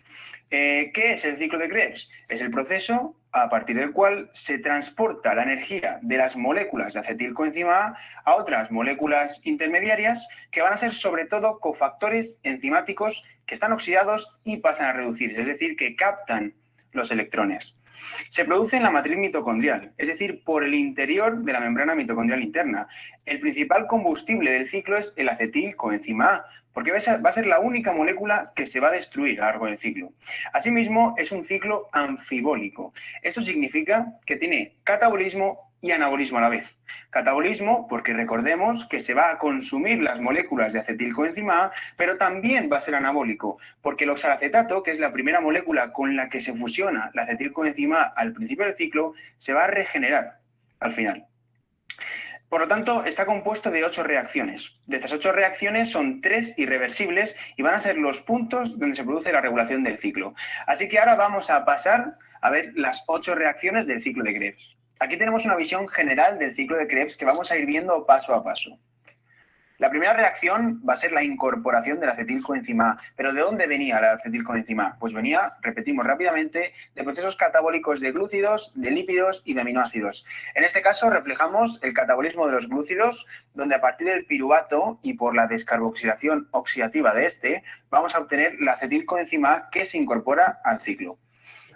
¿Qué es el ciclo de Krebs? Es el proceso a partir del cual se transporta la energía de las moléculas de acetilcoenzima A otras moléculas intermediarias que van a ser sobre todo cofactores enzimáticos que están oxidados y pasan a reducirse, es decir, que captan los electrones. Se produce en la matriz mitocondrial, es decir, por el interior de la membrana mitocondrial interna. El principal combustible del ciclo es el acetilcoenzima A, porque va a ser la única molécula que se va a destruir a lo largo del ciclo. Asimismo, es un ciclo anfibólico. Esto significa que tiene catabolismo y anabolismo a la vez. Catabolismo, porque recordemos que se va a consumir las moléculas de acetilcoenzima A, pero también va a ser anabólico, porque el oxalacetato, que es la primera molécula con la que se fusiona la acetilcoenzima A al principio del ciclo, se va a regenerar al final. Por lo tanto, está compuesto de 8 reacciones. De estas 8 reacciones son 3 irreversibles y van a ser los puntos donde se produce la regulación del ciclo. Así que ahora vamos a pasar a ver las 8 reacciones del ciclo de Krebs. Aquí tenemos una visión general del ciclo de Krebs que vamos a ir viendo paso a paso. La primera reacción va a ser la incorporación del acetilcoenzima A. ¿Pero de dónde venía la acetilcoenzima A? Pues venía, repetimos rápidamente, de procesos catabólicos de glúcidos, de lípidos y de aminoácidos. En este caso reflejamos el catabolismo de los glúcidos, donde a partir del piruvato y por la descarboxilación oxidativa de este, vamos a obtener la acetilcoenzima A que se incorpora al ciclo.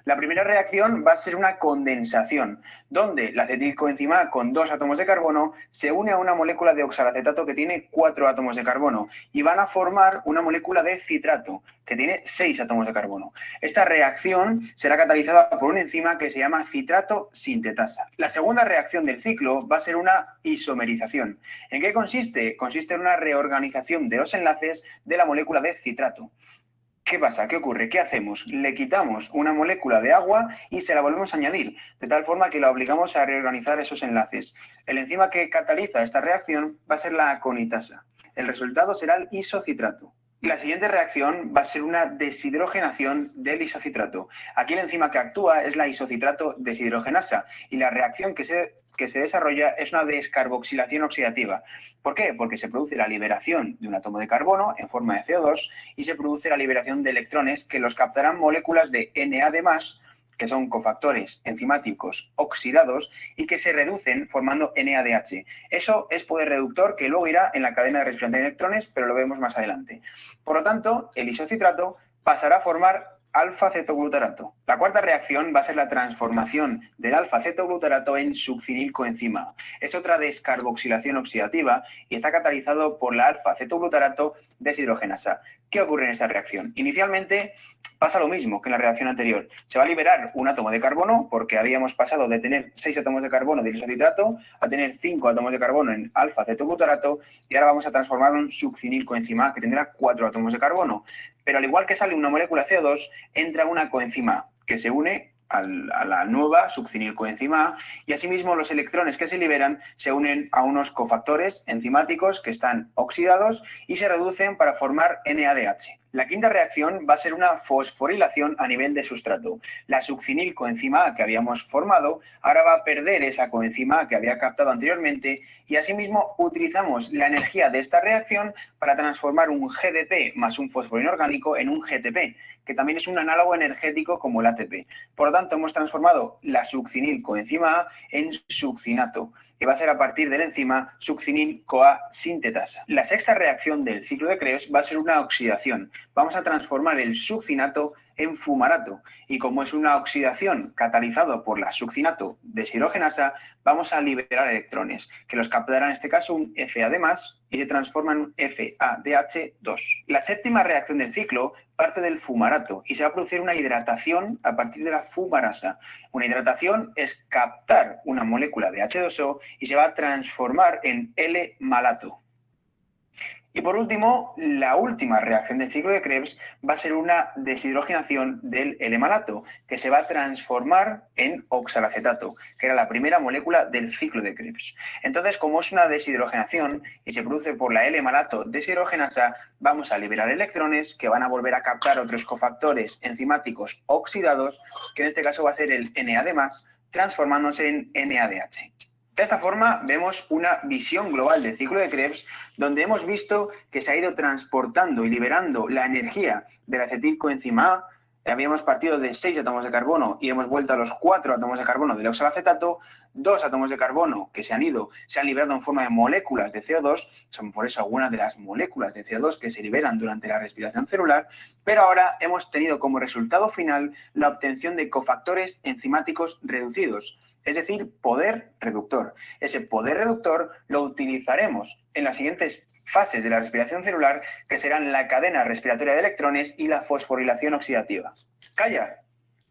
La primera reacción va a ser una condensación, donde la acetilcoenzima A con 2 átomos de carbono se une a una molécula de oxalacetato que tiene 4 átomos de carbono y van a formar una molécula de citrato que tiene 6 átomos de carbono. Esta reacción será catalizada por una enzima que se llama citrato sintetasa. La segunda reacción del ciclo va a ser una isomerización. ¿En qué consiste? Consiste en una reorganización de los enlaces de la molécula de citrato. ¿Qué pasa? ¿Qué ocurre? ¿Qué hacemos? Le quitamos una molécula de agua y se la volvemos a añadir, de tal forma que la obligamos a reorganizar esos enlaces. El enzima que cataliza esta reacción va a ser la aconitasa. El resultado será el isocitrato. La siguiente reacción va a ser una deshidrogenación del isocitrato. Aquí la enzima que actúa es la isocitrato deshidrogenasa y la reacción que se desarrolla es una descarboxilación oxidativa. ¿Por qué? Porque se produce la liberación de un átomo de carbono en forma de CO2 y se produce la liberación de electrones que los captarán moléculas de NAD+, que son cofactores enzimáticos oxidados y que se reducen formando NADH. Eso es poder reductor que luego irá en la cadena de respiración de electrones, pero lo vemos más adelante. Por lo tanto, el isocitrato pasará a formar alfa-cetoglutarato. La cuarta reacción va a ser la transformación del alfa-cetoglutarato en succinilcoenzima A. Es otra descarboxilación oxidativa y está catalizado por la alfa-cetoglutarato deshidrogenasa. ¿Qué ocurre en esta reacción? Inicialmente pasa lo mismo que en la reacción anterior. Se va a liberar un átomo de carbono porque habíamos pasado de tener 6 átomos de carbono de isocitrato a tener 5 átomos de carbono en alfa-cetoglutarato y ahora vamos a transformarlo en succinilcoenzima A que tendrá 4 átomos de carbono. Pero al igual que sale una molécula CO2, entra una coenzima que se une a la nueva succinilcoenzima A y asimismo los electrones que se liberan se unen a unos cofactores enzimáticos que están oxidados y se reducen para formar NADH. La quinta reacción va a ser una fosforilación a nivel de sustrato. La succinilcoenzima A que habíamos formado ahora va a perder esa coenzima A que había captado anteriormente y asimismo utilizamos la energía de esta reacción para transformar un GDP más un fósforo inorgánico en un GTP, que también es un análogo energético como el ATP. Por lo tanto, hemos transformado la succinilcoenzima A en succinato, que va a ser a partir de la enzima succinil-CoA sintetasa. La sexta reacción del ciclo de Krebs va a ser una oxidación. Vamos a transformar el succinato en fumarato. Y como es una oxidación catalizada por la succinato deshidrogenasa, vamos a liberar electrones, que los captará en este caso un FAD+, y se transforma en un FADH2. La séptima reacción del ciclo parte del fumarato y se va a producir una hidratación a partir de la fumarasa. Una hidratación es captar una molécula de H2O y se va a transformar en L-malato. Y por último, la última reacción del ciclo de Krebs va a ser una deshidrogenación del L-malato, que se va a transformar en oxalacetato, que era la primera molécula del ciclo de Krebs. Entonces, como es una deshidrogenación y se produce por la L-malato deshidrogenasa, vamos a liberar electrones que van a volver a captar otros cofactores enzimáticos oxidados, que en este caso va a ser el NAD+, transformándose en NADH. De esta forma vemos una visión global del ciclo de Krebs, donde hemos visto que se ha ido transportando y liberando la energía de la acetilcoenzima A. Habíamos partido de 6 átomos de carbono y hemos vuelto a los 4 átomos de carbono del oxalacetato. 2 átomos de carbono que se han liberado en forma de moléculas de CO2. Son por eso algunas de las moléculas de CO2 que se liberan durante la respiración celular. Pero ahora hemos tenido como resultado final la obtención de cofactores enzimáticos reducidos. Es decir, poder reductor. Ese poder reductor lo utilizaremos en las siguientes fases de la respiración celular, que serán la cadena respiratoria de electrones y la fosforilación oxidativa. ¡Calla!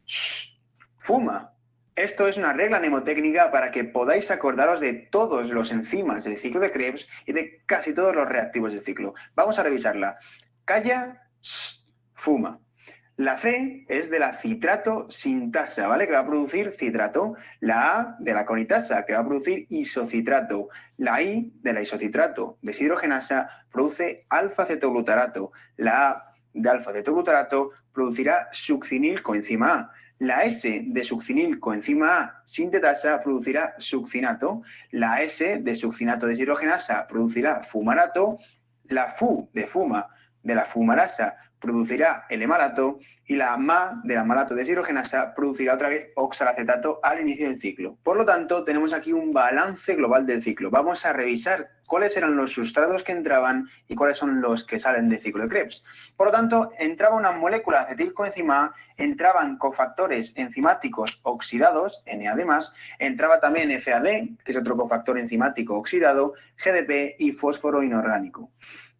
¡Shh! ¡Fuma! Esto es una regla mnemotécnica para que podáis acordaros de todos los enzimas del ciclo de Krebs y de casi todos los reactivos del ciclo. Vamos a revisarla. ¡Calla! ¡Shh! ¡Fuma! La C es de la citrato sintasa, ¿vale? Que va a producir citrato. La A de la conitasa, que va a producir isocitrato. La I de la isocitrato deshidrogenasa produce alfa-cetoglutarato. La A de alfa-cetoglutarato producirá succinilcoenzima A. La S de succinilcoenzima A sintetasa producirá succinato. La S de succinato deshidrogenasa producirá fumarato. La FU de fuma de la fumarasa producirá L-malato y la MA de la malato deshidrogenasa producirá otra vez oxalacetato al inicio del ciclo. Por lo tanto, tenemos aquí un balance global del ciclo. Vamos a revisar cuáles eran los sustratos que entraban y cuáles son los que salen del ciclo de Krebs. Por lo tanto, entraba una molécula de acetilcoenzima A, entraban cofactores enzimáticos oxidados, NAD+, entraba también FAD, que es otro cofactor enzimático oxidado, GDP y fósforo inorgánico.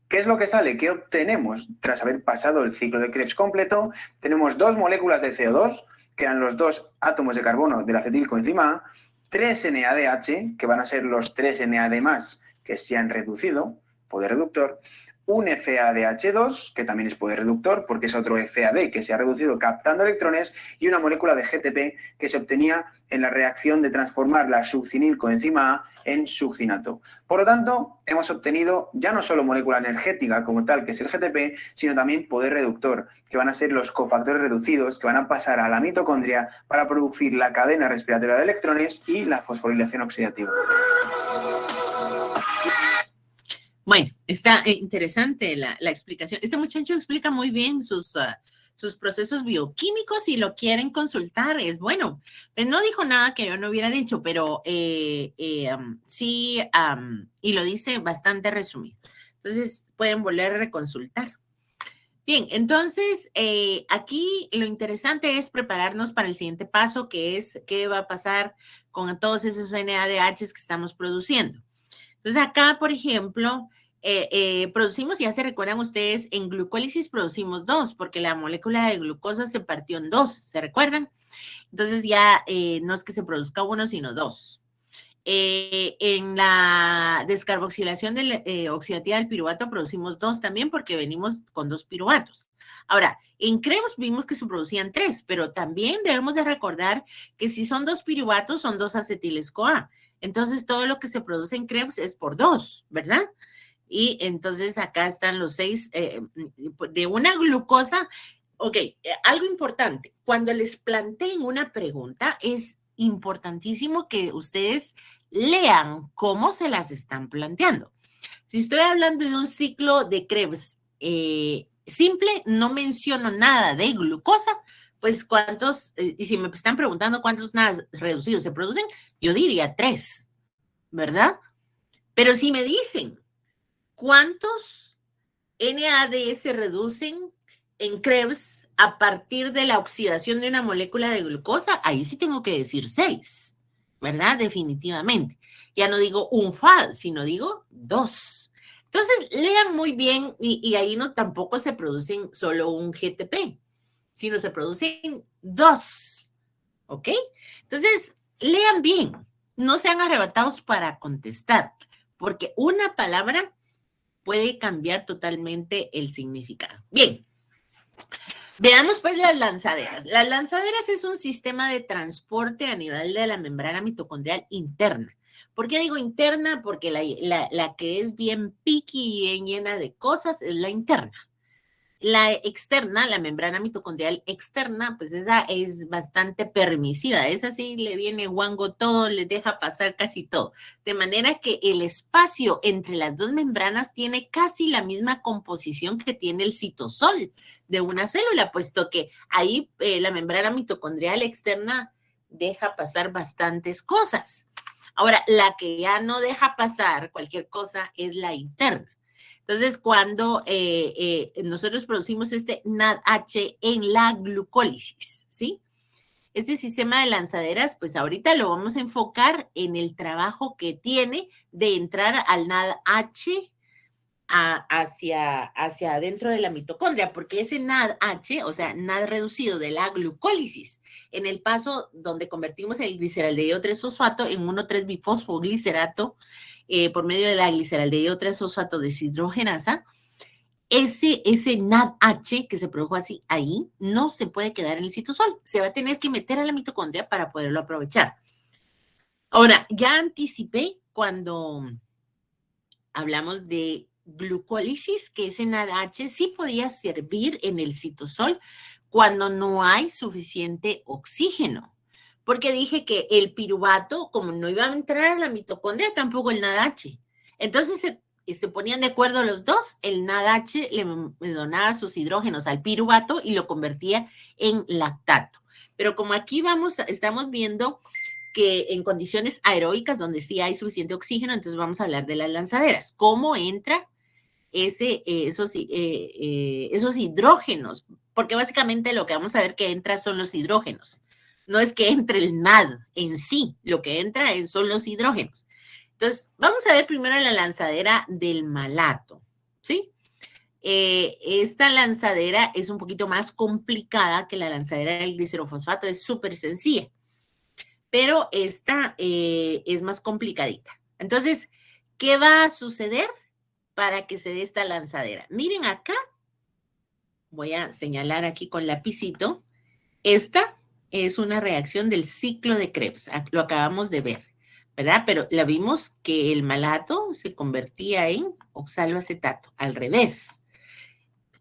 ¿Qué es lo que sale? ¿Qué obtenemos tras haber pasado el ciclo de Krebs completo? Tenemos 2 moléculas de CO2, que eran los 2 átomos de carbono de la acetilcoenzima A, 3 NADH, que van a ser los 3 NAD+, que se han reducido, poder reductor, un FADH2, que también es poder reductor, porque es otro FAD que se ha reducido captando electrones, y una molécula de GTP que se obtenía en la reacción de transformar la succinilcoenzima A en succinato. Por lo tanto, hemos obtenido ya no solo molécula energética como tal, que es el GTP, sino también poder reductor, que van a ser los cofactores reducidos que van a pasar a la mitocondria para producir la cadena respiratoria de electrones y la fosforilación oxidativa. Bueno, está interesante la explicación. Este muchacho explica muy bien sus procesos bioquímicos. Si lo quieren consultar, es bueno. No dijo nada que yo no hubiera dicho, pero sí, y lo dice bastante resumido. Entonces, pueden volver a reconsultar. Bien, entonces, aquí lo interesante es prepararnos para el siguiente paso, que es qué va a pasar con todos esos NADHs que estamos produciendo. Entonces, acá, por ejemplo, producimos, ya se recuerdan ustedes, en glucólisis producimos 2, porque la molécula de glucosa se partió en 2, ¿se recuerdan? Entonces, ya no es que se produzca 1, sino 2. En la descarboxilación oxidativa del piruvato producimos 2 también, porque venimos con 2 piruvatos. Ahora, en Krebs vimos que se producían 3, pero también debemos de recordar que si son 2 piruvatos, son 2 acetiles-CoA. Entonces, todo lo que se produce en Krebs es por 2, ¿verdad? Y entonces acá están los 6 de una glucosa. Ok, algo importante. Cuando les planteen una pregunta, es importantísimo que ustedes lean cómo se las están planteando. Si estoy hablando de un ciclo de Krebs simple, no menciono nada de glucosa, pues cuántos, y si me están preguntando cuántos NADs reducidos se producen, yo diría 3, ¿verdad? Pero si me dicen cuántos NAD se reducen en Krebs, a partir de la oxidación de una molécula de glucosa, ahí sí tengo que decir 6, ¿verdad? Definitivamente. Ya no digo un FAD, sino digo 2. Entonces, lean muy bien y ahí no tampoco se producen solo un GTP, sino se producen 2, ¿ok? Entonces, lean bien, no sean arrebatados para contestar, porque una palabra puede cambiar totalmente el significado. Bien, veamos pues las lanzaderas. Las lanzaderas es un sistema de transporte a nivel de la membrana mitocondrial interna. ¿Por qué digo interna? Porque la que es bien piqui y bien llena de cosas es la interna. La externa, la membrana mitocondrial externa, pues esa es bastante permisiva. Esa sí le viene guango todo, le deja pasar casi todo. De manera que el espacio entre las dos membranas tiene casi la misma composición que tiene el citosol de una célula, puesto que ahí la membrana mitocondrial externa deja pasar bastantes cosas. Ahora, la que ya no deja pasar cualquier cosa es la interna. Entonces, cuando nosotros producimos este NADH en la glucólisis, ¿sí? Este sistema de lanzaderas, pues ahorita lo vamos a enfocar en el trabajo que tiene de entrar al NADH hacia adentro de la mitocondria, porque ese NADH, o sea, NAD reducido de la glucólisis, en el paso donde convertimos el gliceraldehído 3-fosfato en 1,3-bifosfoglicerato, por medio de la gliceraldehído 3-fosfato deshidrogenasa, ese NADH que se produjo así ahí no se puede quedar en el citosol, se va a tener que meter a la mitocondria para poderlo aprovechar. Ahora, ya anticipé cuando hablamos de glucólisis, que ese NADH sí podía servir en el citosol cuando no hay suficiente oxígeno. Porque dije que el piruvato, como no iba a entrar a la mitocondria, tampoco el NADH. Entonces se ponían de acuerdo los dos, el NADH le donaba sus hidrógenos al piruvato y lo convertía en lactato. Pero como aquí estamos viendo que en condiciones aeróbicas donde sí hay suficiente oxígeno, entonces vamos a hablar de las lanzaderas. ¿Cómo entra esos hidrógenos? Porque básicamente lo que vamos a ver que entra son los hidrógenos. No es que entre el NAD en sí, lo que entra son los hidrógenos. Entonces, vamos a ver primero la lanzadera del malato, ¿sí? Esta lanzadera es un poquito más complicada que la lanzadera del glicerofosfato, es súper sencilla, pero esta es más complicadita. Entonces, ¿qué va a suceder para que se dé esta lanzadera? Miren acá, voy a señalar aquí con lapicito, esta es una reacción del ciclo de Krebs, lo acabamos de ver, ¿verdad? Pero la vimos que el malato se convertía en oxaloacetato, al revés.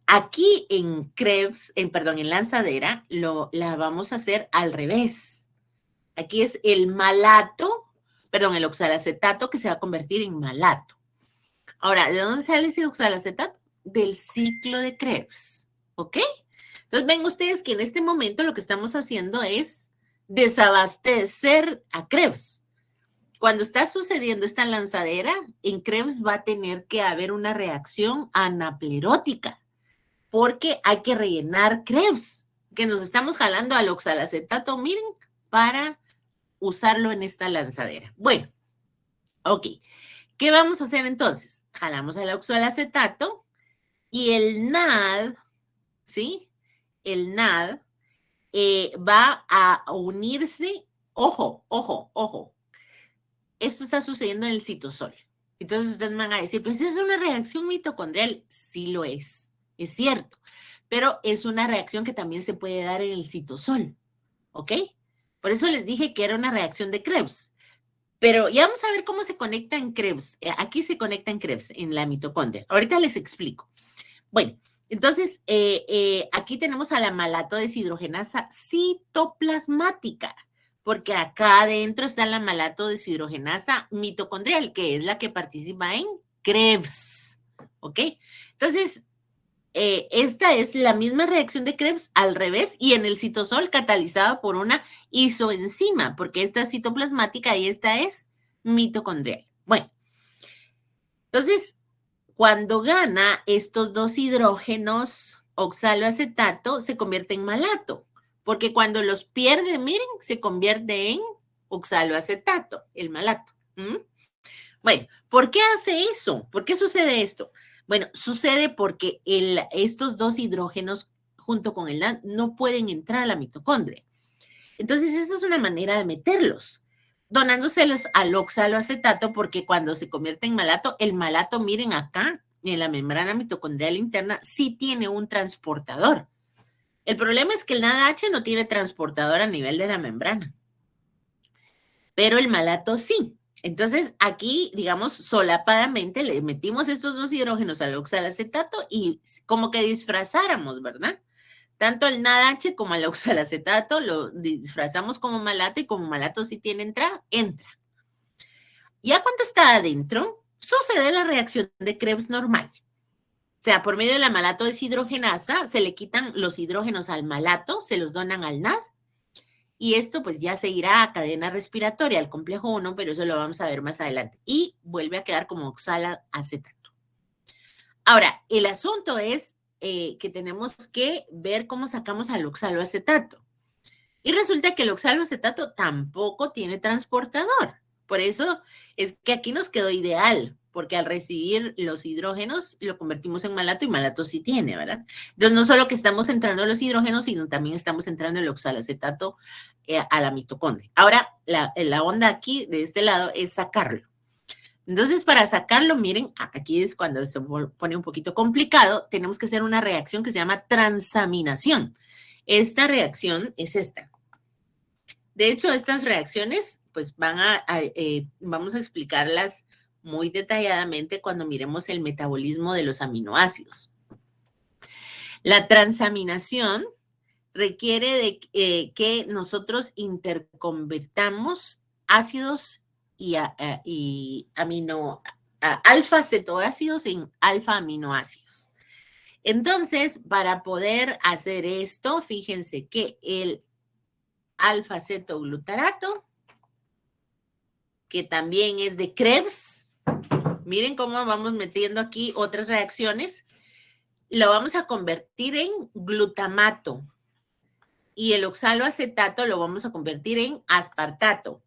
Aquí en Krebs, en lanzadera, la vamos a hacer al revés. Aquí es el el oxalacetato que se va a convertir en malato. Ahora, ¿de dónde sale ese oxalacetato? Del ciclo de Krebs, ¿ok? Entonces, ven ustedes que en este momento lo que estamos haciendo es desabastecer a Krebs. Cuando está sucediendo esta lanzadera, en Krebs va a tener que haber una reacción anaplerótica, porque hay que rellenar Krebs, que nos estamos jalando al oxalacetato, miren, para usarlo en esta lanzadera. Bueno, ok. ¿Qué vamos a hacer entonces? Jalamos al oxalacetato y el NAD, ¿sí? El NAD va a unirse, ojo, esto está sucediendo en el citosol. Entonces ustedes van a decir, pues es una reacción mitocondrial. Sí lo es cierto, pero es una reacción que también se puede dar en el citosol, ¿ok? Por eso les dije que era una reacción de Krebs. Pero ya vamos a ver cómo se conecta en Krebs. Aquí se conecta en Krebs, en la mitocondria. Ahorita les explico. Bueno, entonces aquí tenemos a la malato deshidrogenasa citoplasmática, porque acá adentro está la malato deshidrogenasa mitocondrial, que es la que participa en Krebs. ¿Ok? Entonces, esta es la misma reacción de Krebs al revés y en el citosol catalizada por una isoenzima, porque esta es citoplasmática y esta es mitocondrial. Bueno, entonces, cuando gana estos dos hidrógenos oxaloacetato se convierte en malato, porque cuando los pierde, miren, se convierte en oxaloacetato, el malato. Bueno, ¿por qué hace eso? ¿Por qué sucede esto? Bueno, sucede porque estos dos hidrógenos junto con el NAD no pueden entrar a la mitocondria. Entonces, eso es una manera de meterlos, donándoselos al oxaloacetato, porque cuando se convierte en malato, el malato, miren acá, en la membrana mitocondrial interna, sí tiene un transportador. El problema es que el NADH no tiene transportador a nivel de la membrana, pero el malato sí. Entonces, aquí, digamos, solapadamente le metimos estos dos hidrógenos al oxaloacetato y como que disfrazáramos, ¿verdad? Tanto el NADH como el oxalacetato lo disfrazamos como malato y como malato sí tiene entrada, entra. Ya cuando está adentro, sucede la reacción de Krebs normal. O sea, por medio de la malato deshidrogenasa, se le quitan los hidrógenos al malato, se los donan al NAD, y esto pues ya se irá a cadena respiratoria, al complejo 1, pero eso lo vamos a ver más adelante. Y vuelve a quedar como oxalacetato. Ahora, el asunto es que tenemos que ver cómo sacamos al oxaloacetato. Y resulta que el oxaloacetato tampoco tiene transportador. Por eso es que aquí nos quedó ideal, porque al recibir los hidrógenos lo convertimos en malato y malato sí tiene, ¿verdad? Entonces no solo que estamos entrando los hidrógenos, sino también estamos entrando el oxaloacetato a la mitocondria. Ahora, la onda aquí de este lado es sacarlo. Entonces, para sacarlo, miren, aquí es cuando se pone un poquito complicado, tenemos que hacer una reacción que se llama transaminación. Esta reacción es esta. De hecho, estas reacciones, pues vamos a explicarlas muy detalladamente cuando miremos el metabolismo de los aminoácidos. La transaminación requiere de que nosotros interconvertamos ácidos y alfa-cetoácidos en alfa-aminoácidos. Entonces, para poder hacer esto, fíjense que el alfa-cetoglutarato, que también es de Krebs, miren cómo vamos metiendo aquí otras reacciones, lo vamos a convertir en glutamato y el oxaloacetato lo vamos a convertir en aspartato.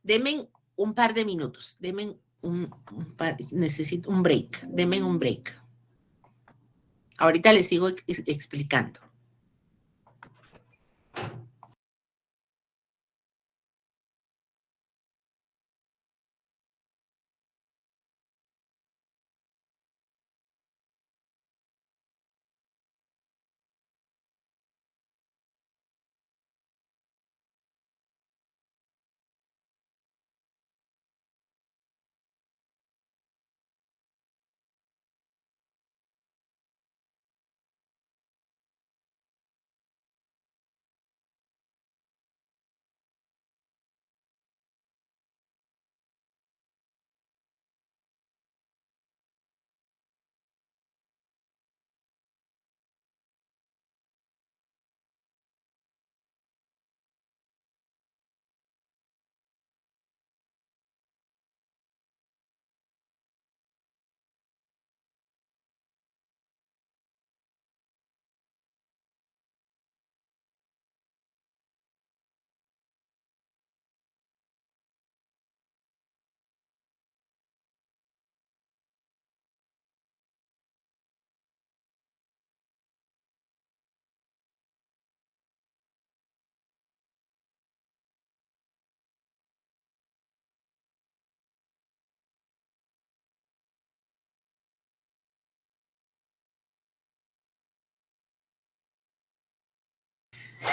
Denme un par de minutos, necesito un break, denme un break. Ahorita les sigo explicando.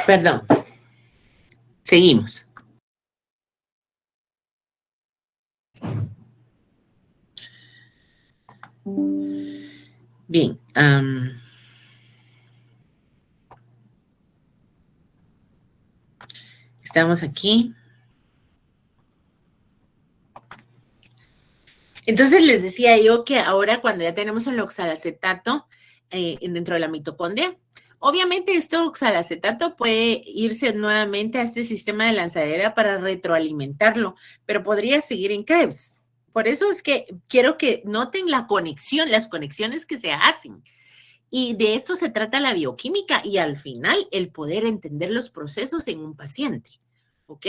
Perdón. Seguimos. Bien. Estamos aquí. Entonces les decía yo que ahora cuando ya tenemos el oxalacetato dentro de la mitocondria, obviamente este oxalacetato puede irse nuevamente a este sistema de lanzadera para retroalimentarlo, pero podría seguir en Krebs. Por eso es que quiero que noten la conexión, las conexiones que se hacen. Y de esto se trata la bioquímica y al final el poder entender los procesos en un paciente, ¿ok?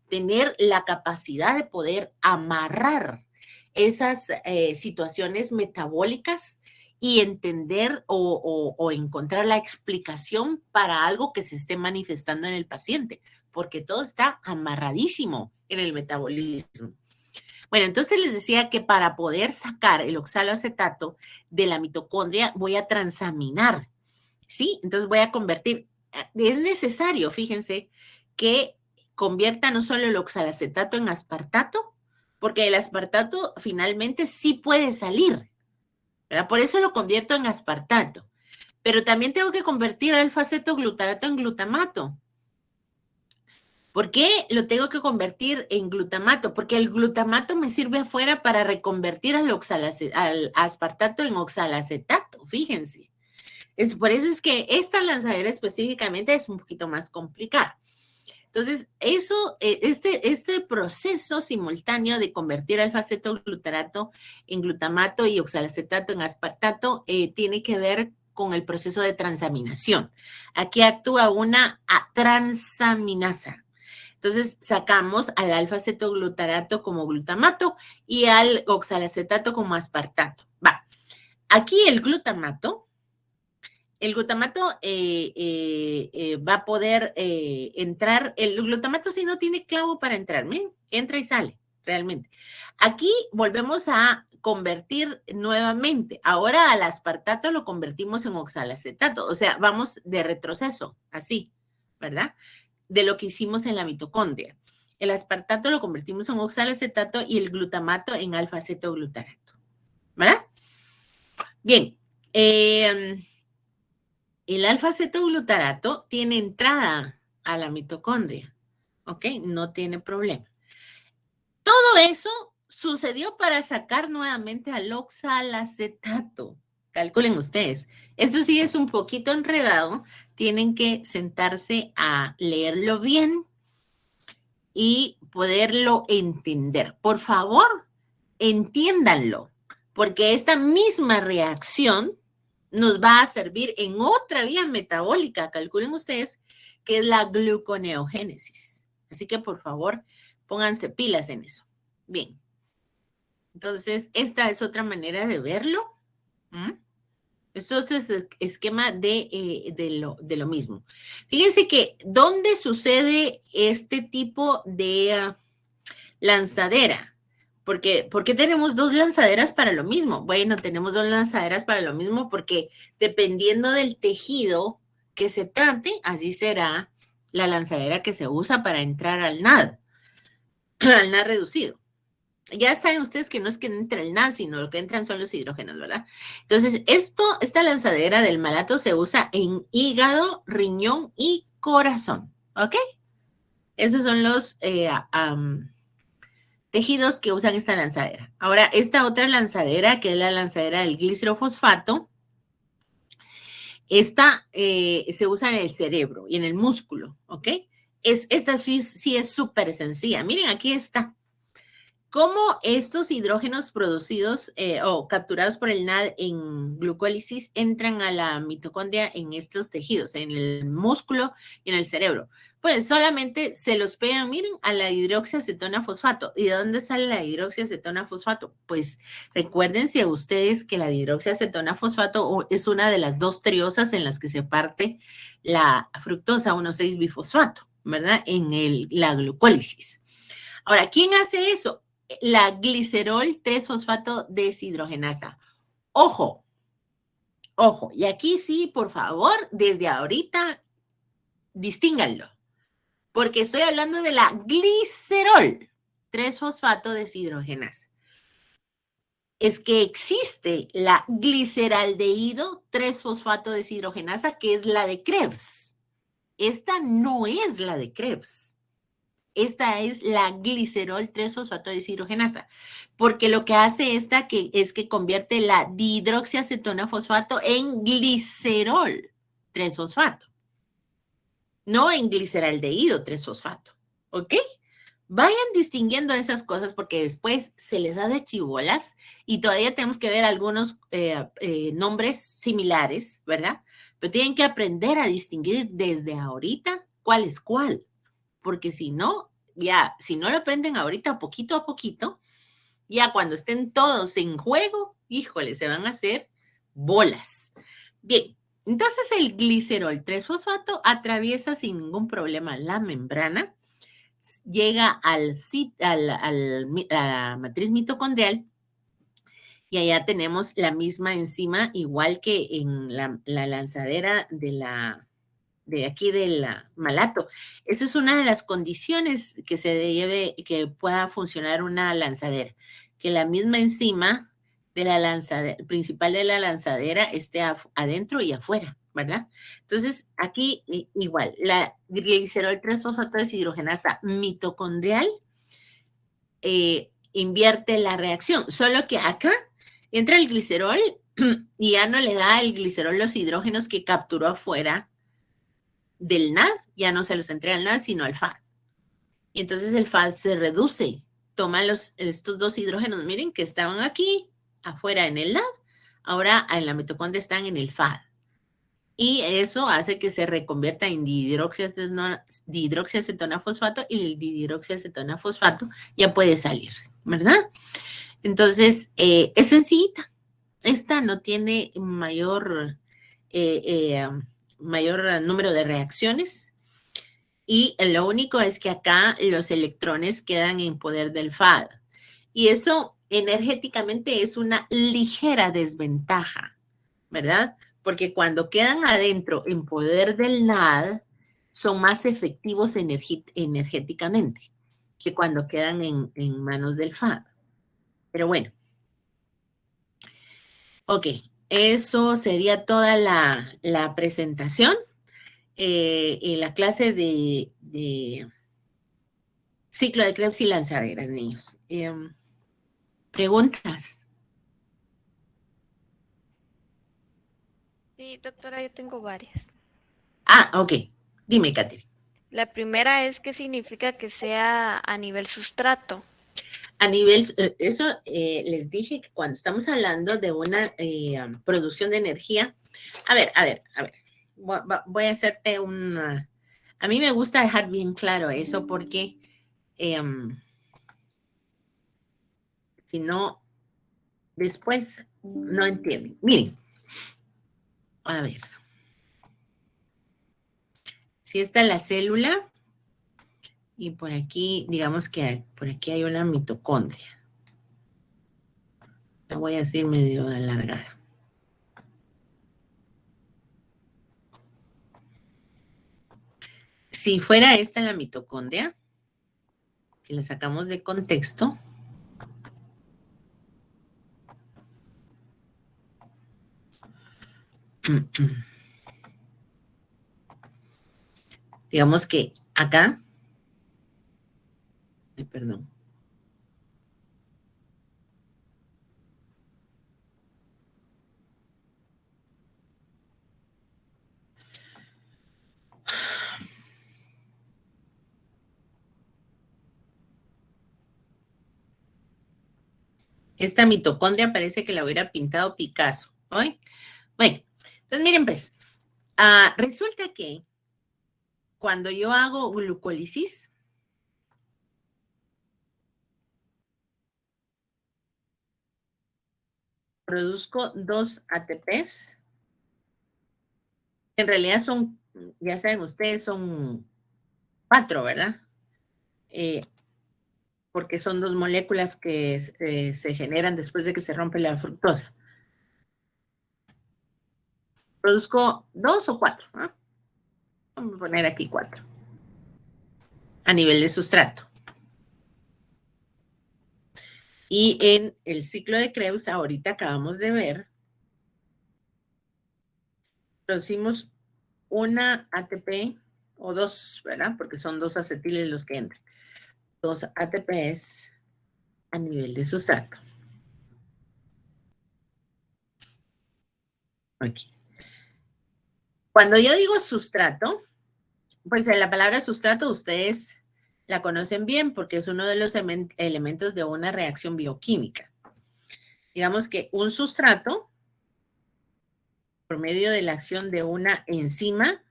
Tener la capacidad de poder amarrar esas situaciones metabólicas y entender o encontrar la explicación para algo que se esté manifestando en el paciente, porque todo está amarradísimo en el metabolismo. Bueno, entonces les decía que para poder sacar el oxaloacetato de la mitocondria voy a transaminar, ¿sí? Entonces voy a convertir, es necesario, fíjense, que convierta no solo el oxalacetato en aspartato, porque el aspartato finalmente sí puede salir, ¿verdad? Por eso lo convierto en aspartato. Pero también tengo que convertir el alfa-acetoglutarato en glutamato. ¿Por qué lo tengo que convertir en glutamato? Porque el glutamato me sirve afuera para reconvertir al aspartato en oxalacetato, fíjense. Por eso es que esta lanzadera específicamente es un poquito más complicada. Entonces, este proceso simultáneo de convertir alfa-acetoglutarato en glutamato y oxalacetato en aspartato tiene que ver con el proceso de transaminación. Aquí actúa una transaminasa. Entonces, sacamos al alfa-acetoglutarato como glutamato y al oxalacetato como aspartato. Va. Aquí el glutamato va a poder entrar. El glutamato si no tiene clavo para entrar, ¿me? Entra y sale, realmente. Aquí volvemos a convertir nuevamente. Ahora al aspartato lo convertimos en oxalacetato. O sea, vamos de retroceso, así, ¿verdad? De lo que hicimos en la mitocondria. El aspartato lo convertimos en oxalacetato y el glutamato en alfa-acetoglutarato, ¿verdad? Bien, el alfa-acetoglutarato tiene entrada a la mitocondria, ¿ok? No tiene problema. Todo eso sucedió para sacar nuevamente al oxalacetato. Calculen ustedes. Esto sí es un poquito enredado. Tienen que sentarse a leerlo bien y poderlo entender. Por favor, entiéndanlo, porque esta misma reacción nos va a servir en otra vía metabólica, calculen ustedes, que es la gluconeogénesis. Así que, por favor, pónganse pilas en eso. Bien. Entonces, esta es otra manera de verlo. Esto es el esquema de lo mismo. Fíjense que, ¿dónde sucede este tipo de lanzadera? ¿Por qué tenemos dos lanzaderas para lo mismo? Bueno, tenemos dos lanzaderas para lo mismo porque dependiendo del tejido que se trate, así será la lanzadera que se usa para entrar al NAD reducido. Ya saben ustedes que no es que entre el NAD, sino lo que entran son los hidrógenos, ¿verdad? Entonces, esta lanzadera del malato se usa en hígado, riñón y corazón, ¿ok? Esos son los tejidos que usan esta lanzadera. Ahora, esta otra lanzadera, que es la lanzadera del glicerofosfato, esta se usa en el cerebro y en el músculo, ¿ok? Esta sí es súper sencilla. Miren, aquí está. Cómo estos hidrógenos producidos o capturados por el NAD en glucólisis entran a la mitocondria en estos tejidos, en el músculo y en el cerebro. Pues solamente se los pegan, miren, a la hidroxiacetona fosfato. ¿Y de dónde sale la hidroxiacetona fosfato? Pues recuérdense a ustedes que la hidroxiacetona fosfato es una de las dos triosas en las que se parte la fructosa 1,6-bifosfato, ¿verdad? En la glucólisis. Ahora, ¿quién hace eso? La glicerol 3-fosfato deshidrogenasa. Ojo, y aquí sí, por favor, desde ahorita, distínganlo, porque estoy hablando de la glicerol 3-fosfato deshidrogenasa. Es que existe la gliceraldehído 3-fosfato deshidrogenasa, que es la de Krebs. Esta no es la de Krebs. Esta es la glicerol 3-fosfato deshidrogenasa, porque lo que hace esta es que convierte la dihidroxiacetona fosfato en glicerol 3-fosfato, no en gliceraldehído 3-fosfato, ¿ok? Vayan distinguiendo esas cosas porque después se les hace chibolas y todavía tenemos que ver algunos nombres similares, ¿verdad? Pero tienen que aprender a distinguir desde ahorita cuál es cuál, porque si no, ya, si no lo aprenden ahorita poquito a poquito, ya cuando estén todos en juego, híjole, se van a hacer bolas. Bien, entonces el glicerol 3-fosfato atraviesa sin ningún problema la membrana, llega a la matriz mitocondrial y allá tenemos la misma enzima, igual que en la lanzadera de aquí del malato. Esa es una de las condiciones que se debe, que pueda funcionar una lanzadera, que la misma enzima de la lanzadera, principal de la lanzadera esté adentro y afuera, ¿verdad? Entonces, aquí igual, la glicerol 3-fosfato deshidrogenasa mitocondrial invierte la reacción, solo que acá entra el glicerol y ya no le da el glicerol los hidrógenos que capturó afuera del NAD, ya no se los entrega al NAD, sino al FAD. Y entonces el FAD se reduce, toma estos dos hidrógenos, miren que estaban aquí, afuera en el NAD, ahora en la mitocondria están en el FAD. Y eso hace que se reconvierta en dihidroxiacetona-fosfato y el dihidroxiacetona-fosfato ya puede salir, ¿verdad? Entonces, es sencillita. Esta no tiene mayor número de reacciones y lo único es que acá los electrones quedan en poder del FAD y eso energéticamente es una ligera desventaja, ¿verdad? Porque cuando quedan adentro en poder del NAD son más efectivos energéticamente que cuando quedan en manos del FAD. Pero bueno, ok, eso sería toda la presentación. En la clase de ciclo de Krebs y lanzaderas, niños. ¿Preguntas? Sí, doctora, yo tengo varias. Ah, ok. Dime, Katherine. La primera es qué significa que sea a nivel sustrato. A nivel, eso les dije que cuando estamos hablando de una producción de energía, a ver, voy a hacerte una, a mí me gusta dejar bien claro eso porque si no, después no entienden. Miren, a ver, si esta es la célula y por aquí, digamos que por aquí hay una mitocondria. La voy a decir medio alargada. Si fuera esta la mitocondria, si la sacamos de contexto, digamos que acá, perdón, esta mitocondria parece que la hubiera pintado Picasso, ¿oye? Bueno, entonces miren pues, resulta que cuando yo hago glucólisis, produzco 2 ATPs. En realidad son, ya saben ustedes, son 4, ¿verdad? Porque son 2 moléculas que se generan después de que se rompe la fructosa. Produzco 2 o 4, ¿no? Vamos a poner aquí 4. A nivel de sustrato. Y en el ciclo de Krebs, ahorita acabamos de ver, producimos una ATP o 2, ¿verdad? Porque son 2 acetiles los que entran. 2 ATPs a nivel de sustrato. Aquí. Cuando yo digo sustrato, pues en la palabra sustrato ustedes la conocen bien porque es uno de los elementos de una reacción bioquímica. Digamos que un sustrato, por medio de la acción de una enzima,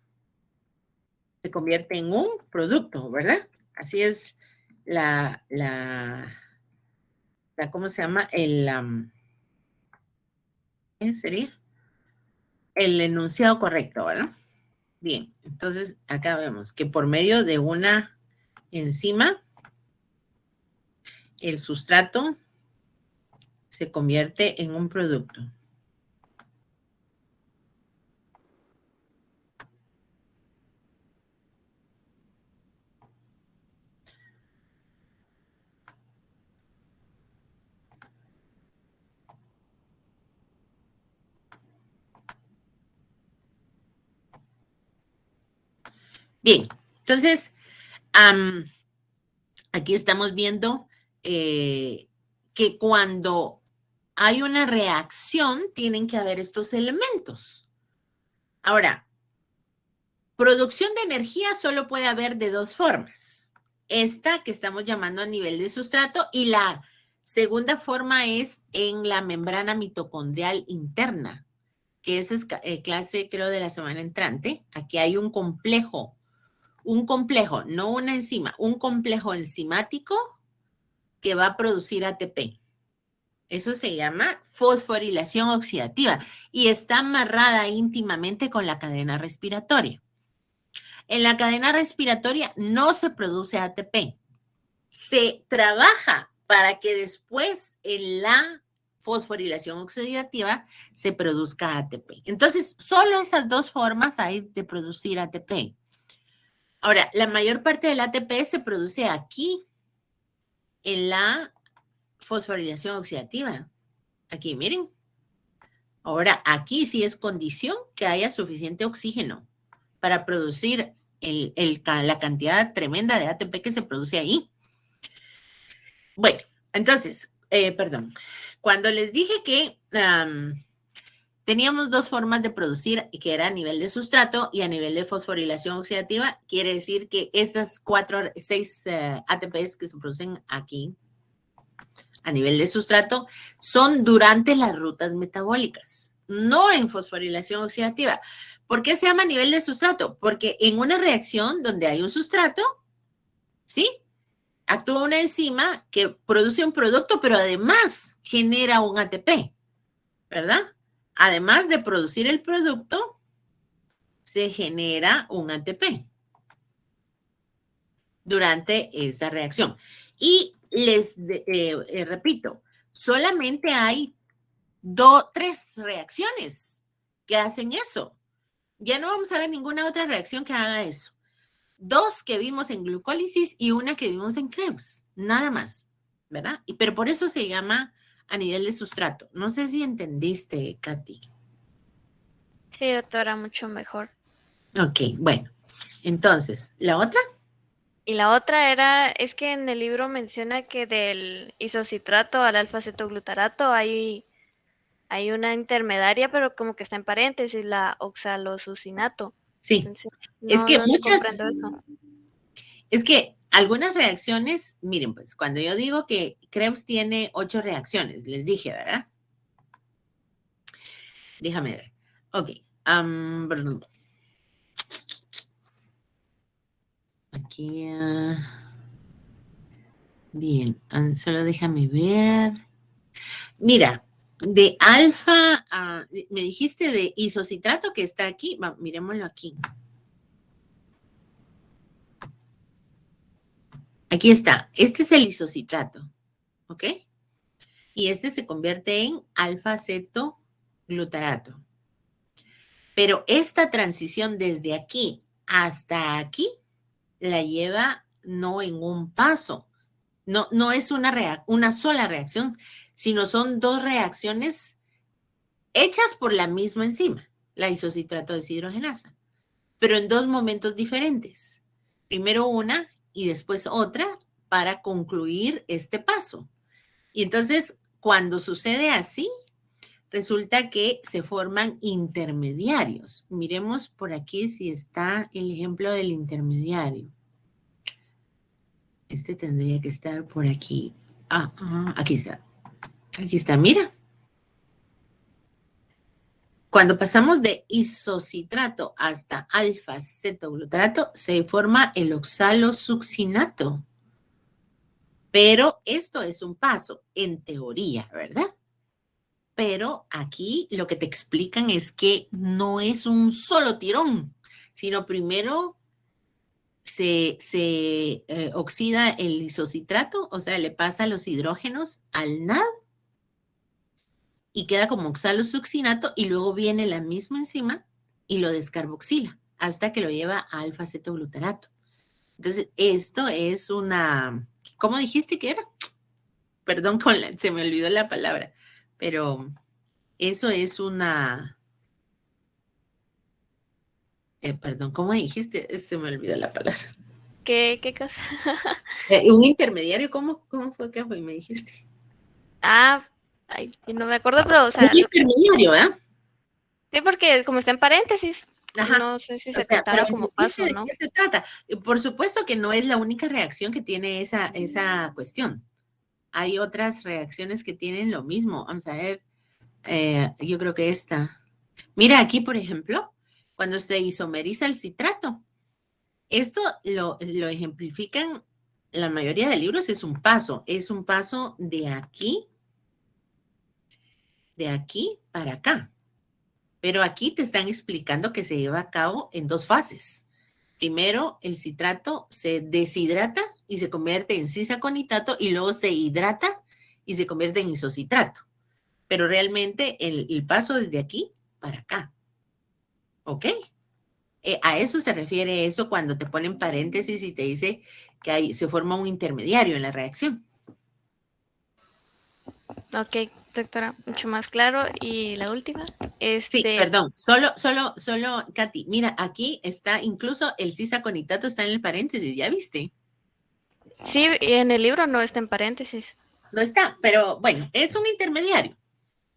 se convierte en un producto, ¿verdad? Así es ¿cómo se llama? ¿Qué sería? El enunciado correcto, ¿verdad? Bien, entonces acá vemos que por medio de una enzima, el sustrato se convierte en un producto. Bien, entonces, aquí estamos viendo que cuando hay una reacción, tienen que haber estos elementos. Ahora, producción de energía solo puede haber de dos formas. Esta que estamos llamando a nivel de sustrato y la segunda forma es en la membrana mitocondrial interna, que esa es clase creo de la semana entrante. Aquí hay un complejo, no una enzima, un complejo enzimático que va a producir ATP. Eso se llama fosforilación oxidativa y está amarrada íntimamente con la cadena respiratoria. En la cadena respiratoria no se produce ATP. Se trabaja para que después en la fosforilación oxidativa se produzca ATP. Entonces, solo esas dos formas hay de producir ATP. Ahora, la mayor parte del ATP se produce aquí, en la fosforilación oxidativa. Aquí, miren. Ahora, aquí sí es condición que haya suficiente oxígeno para producir la cantidad tremenda de ATP que se produce ahí. Bueno, entonces, perdón. Cuando les dije que teníamos dos formas de producir, que era a nivel de sustrato y a nivel de fosforilación oxidativa, quiere decir que estas 6 ATPs que se producen aquí a nivel de sustrato son durante las rutas metabólicas, no en fosforilación oxidativa. ¿Por qué se llama a nivel de sustrato? Porque en una reacción donde hay un sustrato, ¿sí? Actúa una enzima que produce un producto, pero además genera un ATP, ¿verdad? Además de producir el producto, se genera un ATP durante esta reacción. Y les repito, solamente hay 3 reacciones que hacen eso. Ya no vamos a ver ninguna otra reacción que haga eso. 2 que vimos en glucólisis y una que vimos en Krebs, nada más, ¿verdad? Pero por eso se llama a nivel de sustrato. No sé si entendiste, Katy. Sí, doctora, mucho mejor. Ok, bueno. Entonces, ¿la otra? Y la otra es que en el libro menciona que del isocitrato al alfa-cetoglutarato hay una intermediaria, pero como que está en paréntesis, la oxalosucinato. Sí. Entonces, Es que no comprendo eso. Es que algunas reacciones, miren, pues cuando yo digo que Krebs tiene 8 reacciones, les dije, ¿verdad? Déjame ver. Ok. Aquí. Bien, solo déjame ver. Mira, de alfa, me dijiste de isocitrato que está aquí. Miremoslo aquí. Aquí está. Este es el isocitrato. ¿Ok? Y este se convierte en alfa-cetoglutarato. Pero esta transición desde aquí hasta aquí la lleva no en un paso. No es una sola reacción, sino son 2 reacciones hechas por la misma enzima, la isocitrato deshidrogenasa, pero en 2 momentos diferentes. Primero una y después otra para concluir este paso. Y entonces, cuando sucede así, resulta que se forman intermediarios. Miremos por aquí si está el ejemplo del intermediario. Este tendría que estar por aquí. Aquí está. Aquí está, mira. Cuando pasamos de isocitrato hasta alfa-cetoglutarato, se forma el oxalosuccinato. Pero esto es un paso, en teoría, ¿verdad? Pero aquí lo que te explican es que no es un solo tirón, sino primero se oxida el isocitrato, o sea, le pasa los hidrógenos al NAD y queda como oxalosuccinato y luego viene la misma enzima y lo descarboxila hasta que lo lleva a alfa-cetoglutarato. Entonces, esto es una, ¿cómo dijiste que era? Perdón, se me olvidó la palabra, pero eso es una, perdón, ¿cómo dijiste? Se me olvidó la palabra. ¿Qué cosa? Un intermediario, ¿cómo fue que me dijiste? Ay, no me acuerdo, pero, o sea, Un intermediario, ¿verdad? sí, porque como está en paréntesis, Ajá. no sé si se O sea, contaba pero como ¿entendiste paso, de ¿no? qué se trata? Por supuesto que no es la única reacción que tiene esa cuestión. Hay otras reacciones que tienen lo mismo. Vamos a ver, yo creo que esta. Mira aquí, por ejemplo, cuando se isomeriza el citrato. Esto lo ejemplifican la mayoría de libros, es un paso de aquí para acá. Pero aquí te están explicando que se lleva a cabo en dos fases. Primero, el citrato se deshidrata y se convierte en cisaconitato y luego se hidrata y se convierte en isocitrato. Pero realmente el paso es de aquí para acá. ¿Ok? A eso se refiere eso cuando te ponen paréntesis y te dice que se forma un intermediario en la reacción. Ok, doctora, mucho más claro. Y la última, Sí, perdón, solo, Katy, mira, aquí está, incluso el cisaconitato está en el paréntesis, ¿ya viste? Sí, en el libro no está en paréntesis. No está, pero bueno, es un intermediario.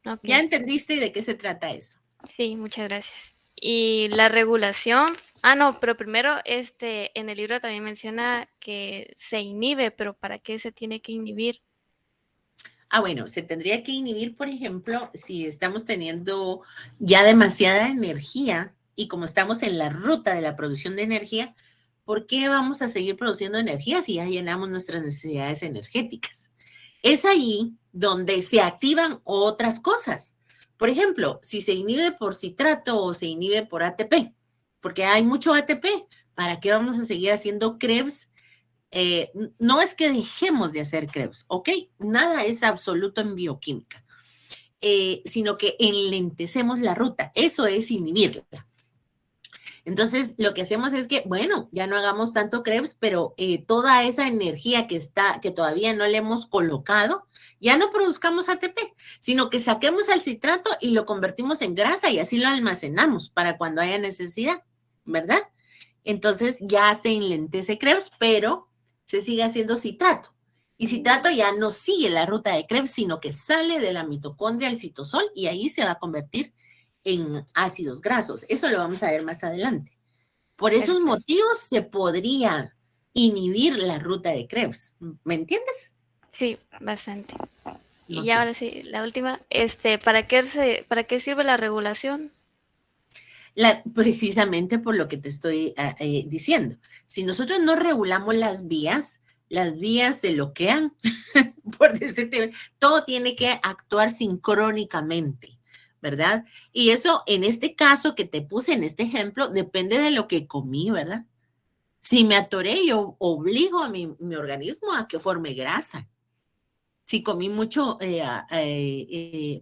Ok, ¿Ya entendiste de qué se trata eso? sí, muchas gracias. Y la regulación, no, pero primero, en el libro también menciona que se inhibe, pero ¿para qué se tiene que inhibir? Bueno, se tendría que inhibir, por ejemplo, si estamos teniendo ya demasiada energía y como estamos en la ruta de la producción de energía, ¿por qué vamos a seguir produciendo energía si ya llenamos nuestras necesidades energéticas? Es ahí donde se activan otras cosas. Por ejemplo, si se inhibe por citrato o se inhibe por ATP, porque hay mucho ATP, ¿para qué vamos a seguir haciendo Krebs? No es que dejemos de hacer Krebs, ¿ok? Nada es absoluto en bioquímica, sino que enlentecemos la ruta. Eso es inhibirla. Entonces, lo que hacemos es que, bueno, ya no hagamos tanto Krebs, pero toda esa energía que todavía no le hemos colocado, ya no produzcamos ATP, sino que saquemos al citrato y lo convertimos en grasa y así lo almacenamos para cuando haya necesidad, ¿verdad? Entonces ya se enlentece Krebs, pero se sigue haciendo citrato. Y citrato ya no sigue la ruta de Krebs, sino que sale de la mitocondria al citosol y ahí se va a convertir en ácidos grasos. Eso lo vamos a ver más adelante. Por esos Perfecto. motivos se podría inhibir la ruta de Krebs. ¿Me entiendes? Sí, bastante. Y Ok. ahora sí, la última, ¿para qué sirve la regulación? Precisamente por lo que te estoy diciendo. Si nosotros no regulamos las vías se bloquean, por decirte, todo tiene que actuar sincrónicamente, ¿verdad? Y eso, en este caso que te puse, en este ejemplo, depende de lo que comí, ¿verdad? Si me atoré, yo obligo a mi organismo a que forme grasa. Si comí mucho,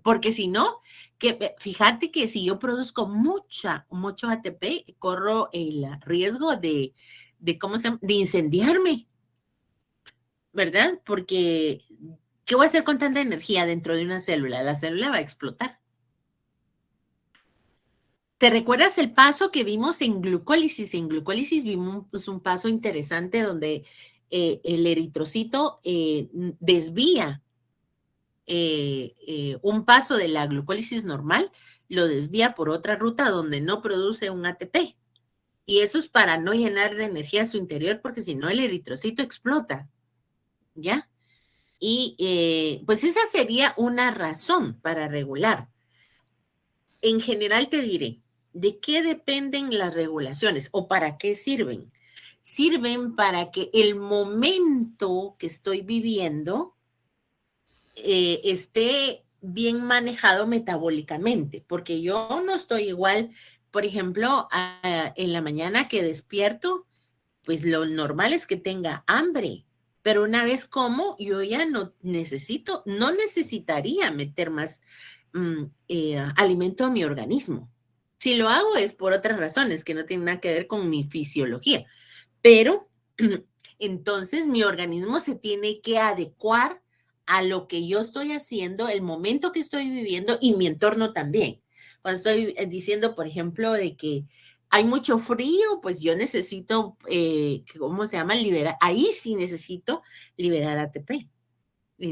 porque si no, fíjate que si yo produzco mucho ATP, corro el riesgo ¿cómo se llama? De incendiarme, ¿verdad? Porque, ¿qué voy a hacer con tanta energía dentro de una célula? La célula va a explotar. ¿Te recuerdas el paso que vimos en glucólisis? En glucólisis vimos pues, un paso interesante donde el eritrocito desvía un paso de la glucólisis normal, lo desvía por otra ruta donde no produce un ATP. Y eso es para no llenar de energía a su interior, porque si no el eritrocito explota. ¿ya? Y pues esa sería una razón para regular. En general te diré, ¿de qué dependen las regulaciones o para qué sirven? Sirven para que el momento que estoy viviendo esté bien manejado metabólicamente, porque yo no estoy igual, por ejemplo, en la mañana que despierto, pues lo normal es que tenga hambre, pero una vez como, yo ya no necesitaría meter más alimento a mi organismo. Si lo hago es por otras razones que no tienen nada que ver con mi fisiología, pero entonces mi organismo se tiene que adecuar a lo que yo estoy haciendo, el momento que estoy viviendo y mi entorno también. Cuando estoy diciendo, por ejemplo, de que hay mucho frío, pues yo necesito, ¿cómo se llama? Liberar, ahí sí necesito liberar ATP,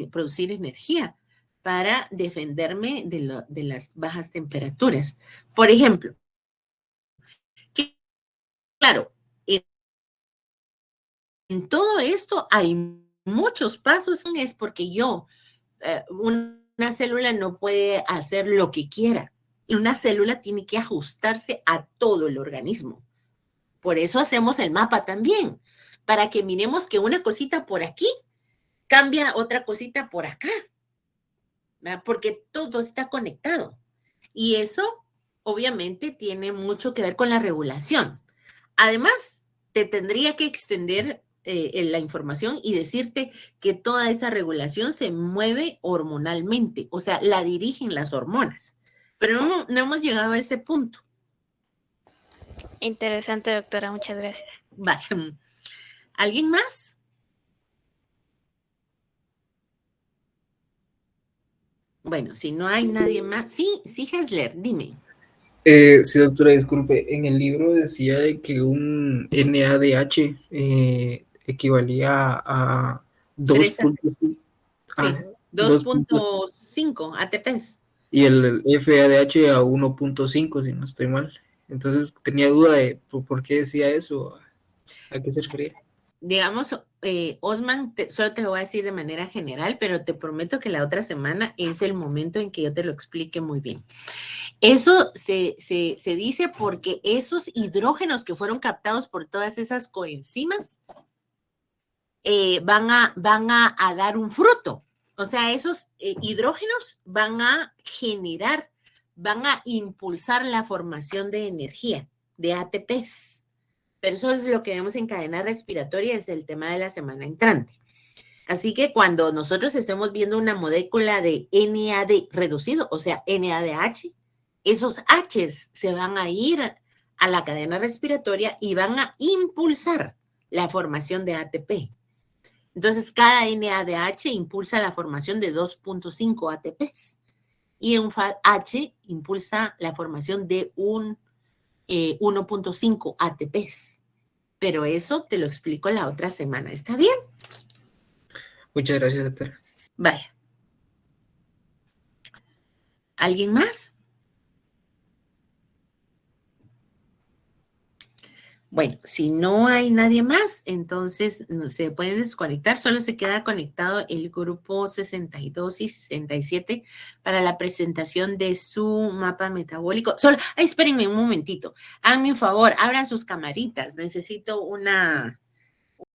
producir energía para defenderme de las bajas temperaturas. Por ejemplo, que, claro, en todo esto hay muchos pasos, es porque una célula no puede hacer lo que quiera. Una célula tiene que ajustarse a todo el organismo. Por eso hacemos el mapa también, para que miremos que una cosita por aquí cambia otra cosita por acá, ¿verdad? Porque todo está conectado. Y eso obviamente tiene mucho que ver con la regulación. Además, te tendría que extender la información y decirte que toda esa regulación se mueve hormonalmente, o sea, la dirigen las hormonas. Pero no hemos llegado a ese punto. Interesante, doctora, muchas gracias. Vale. ¿Alguien más? Bueno, si no hay nadie más. Sí, Hesler, dime. Sí, doctora, disculpe. En el libro decía de que un NADH equivalía a 2.5 ATPs. Y el FADH a 1.5, si no estoy mal. Entonces tenía duda de por qué decía eso, a qué se refería. Digamos, Osman, solo te lo voy a decir de manera general, pero te prometo que la otra semana es el momento en que yo te lo explique muy bien. Eso se dice porque esos hidrógenos que fueron captados por todas esas coenzimas van a dar un fruto. O sea, esos hidrógenos van a generar, van a impulsar la formación de energía, de ATPs. Pero eso es lo que vemos en cadena respiratoria, es el tema de la semana entrante. Así que cuando nosotros estemos viendo una molécula de NAD reducido, o sea, NADH, esos H's se van a ir a la cadena respiratoria y van a impulsar la formación de ATP. Entonces, cada NADH impulsa la formación de 2.5 ATPs y un FADH impulsa la formación de 1.5 ATPs. Pero eso te lo explico la otra semana. ¿Está bien? Muchas gracias, doctora. Vaya. ¿Alguien más? Bueno, si no hay nadie más, entonces no se pueden desconectar. Solo se queda conectado el grupo 62 y 67 para la presentación de su mapa metabólico. Espérenme un momentito. Háganme un favor, abran sus camaritas. Necesito una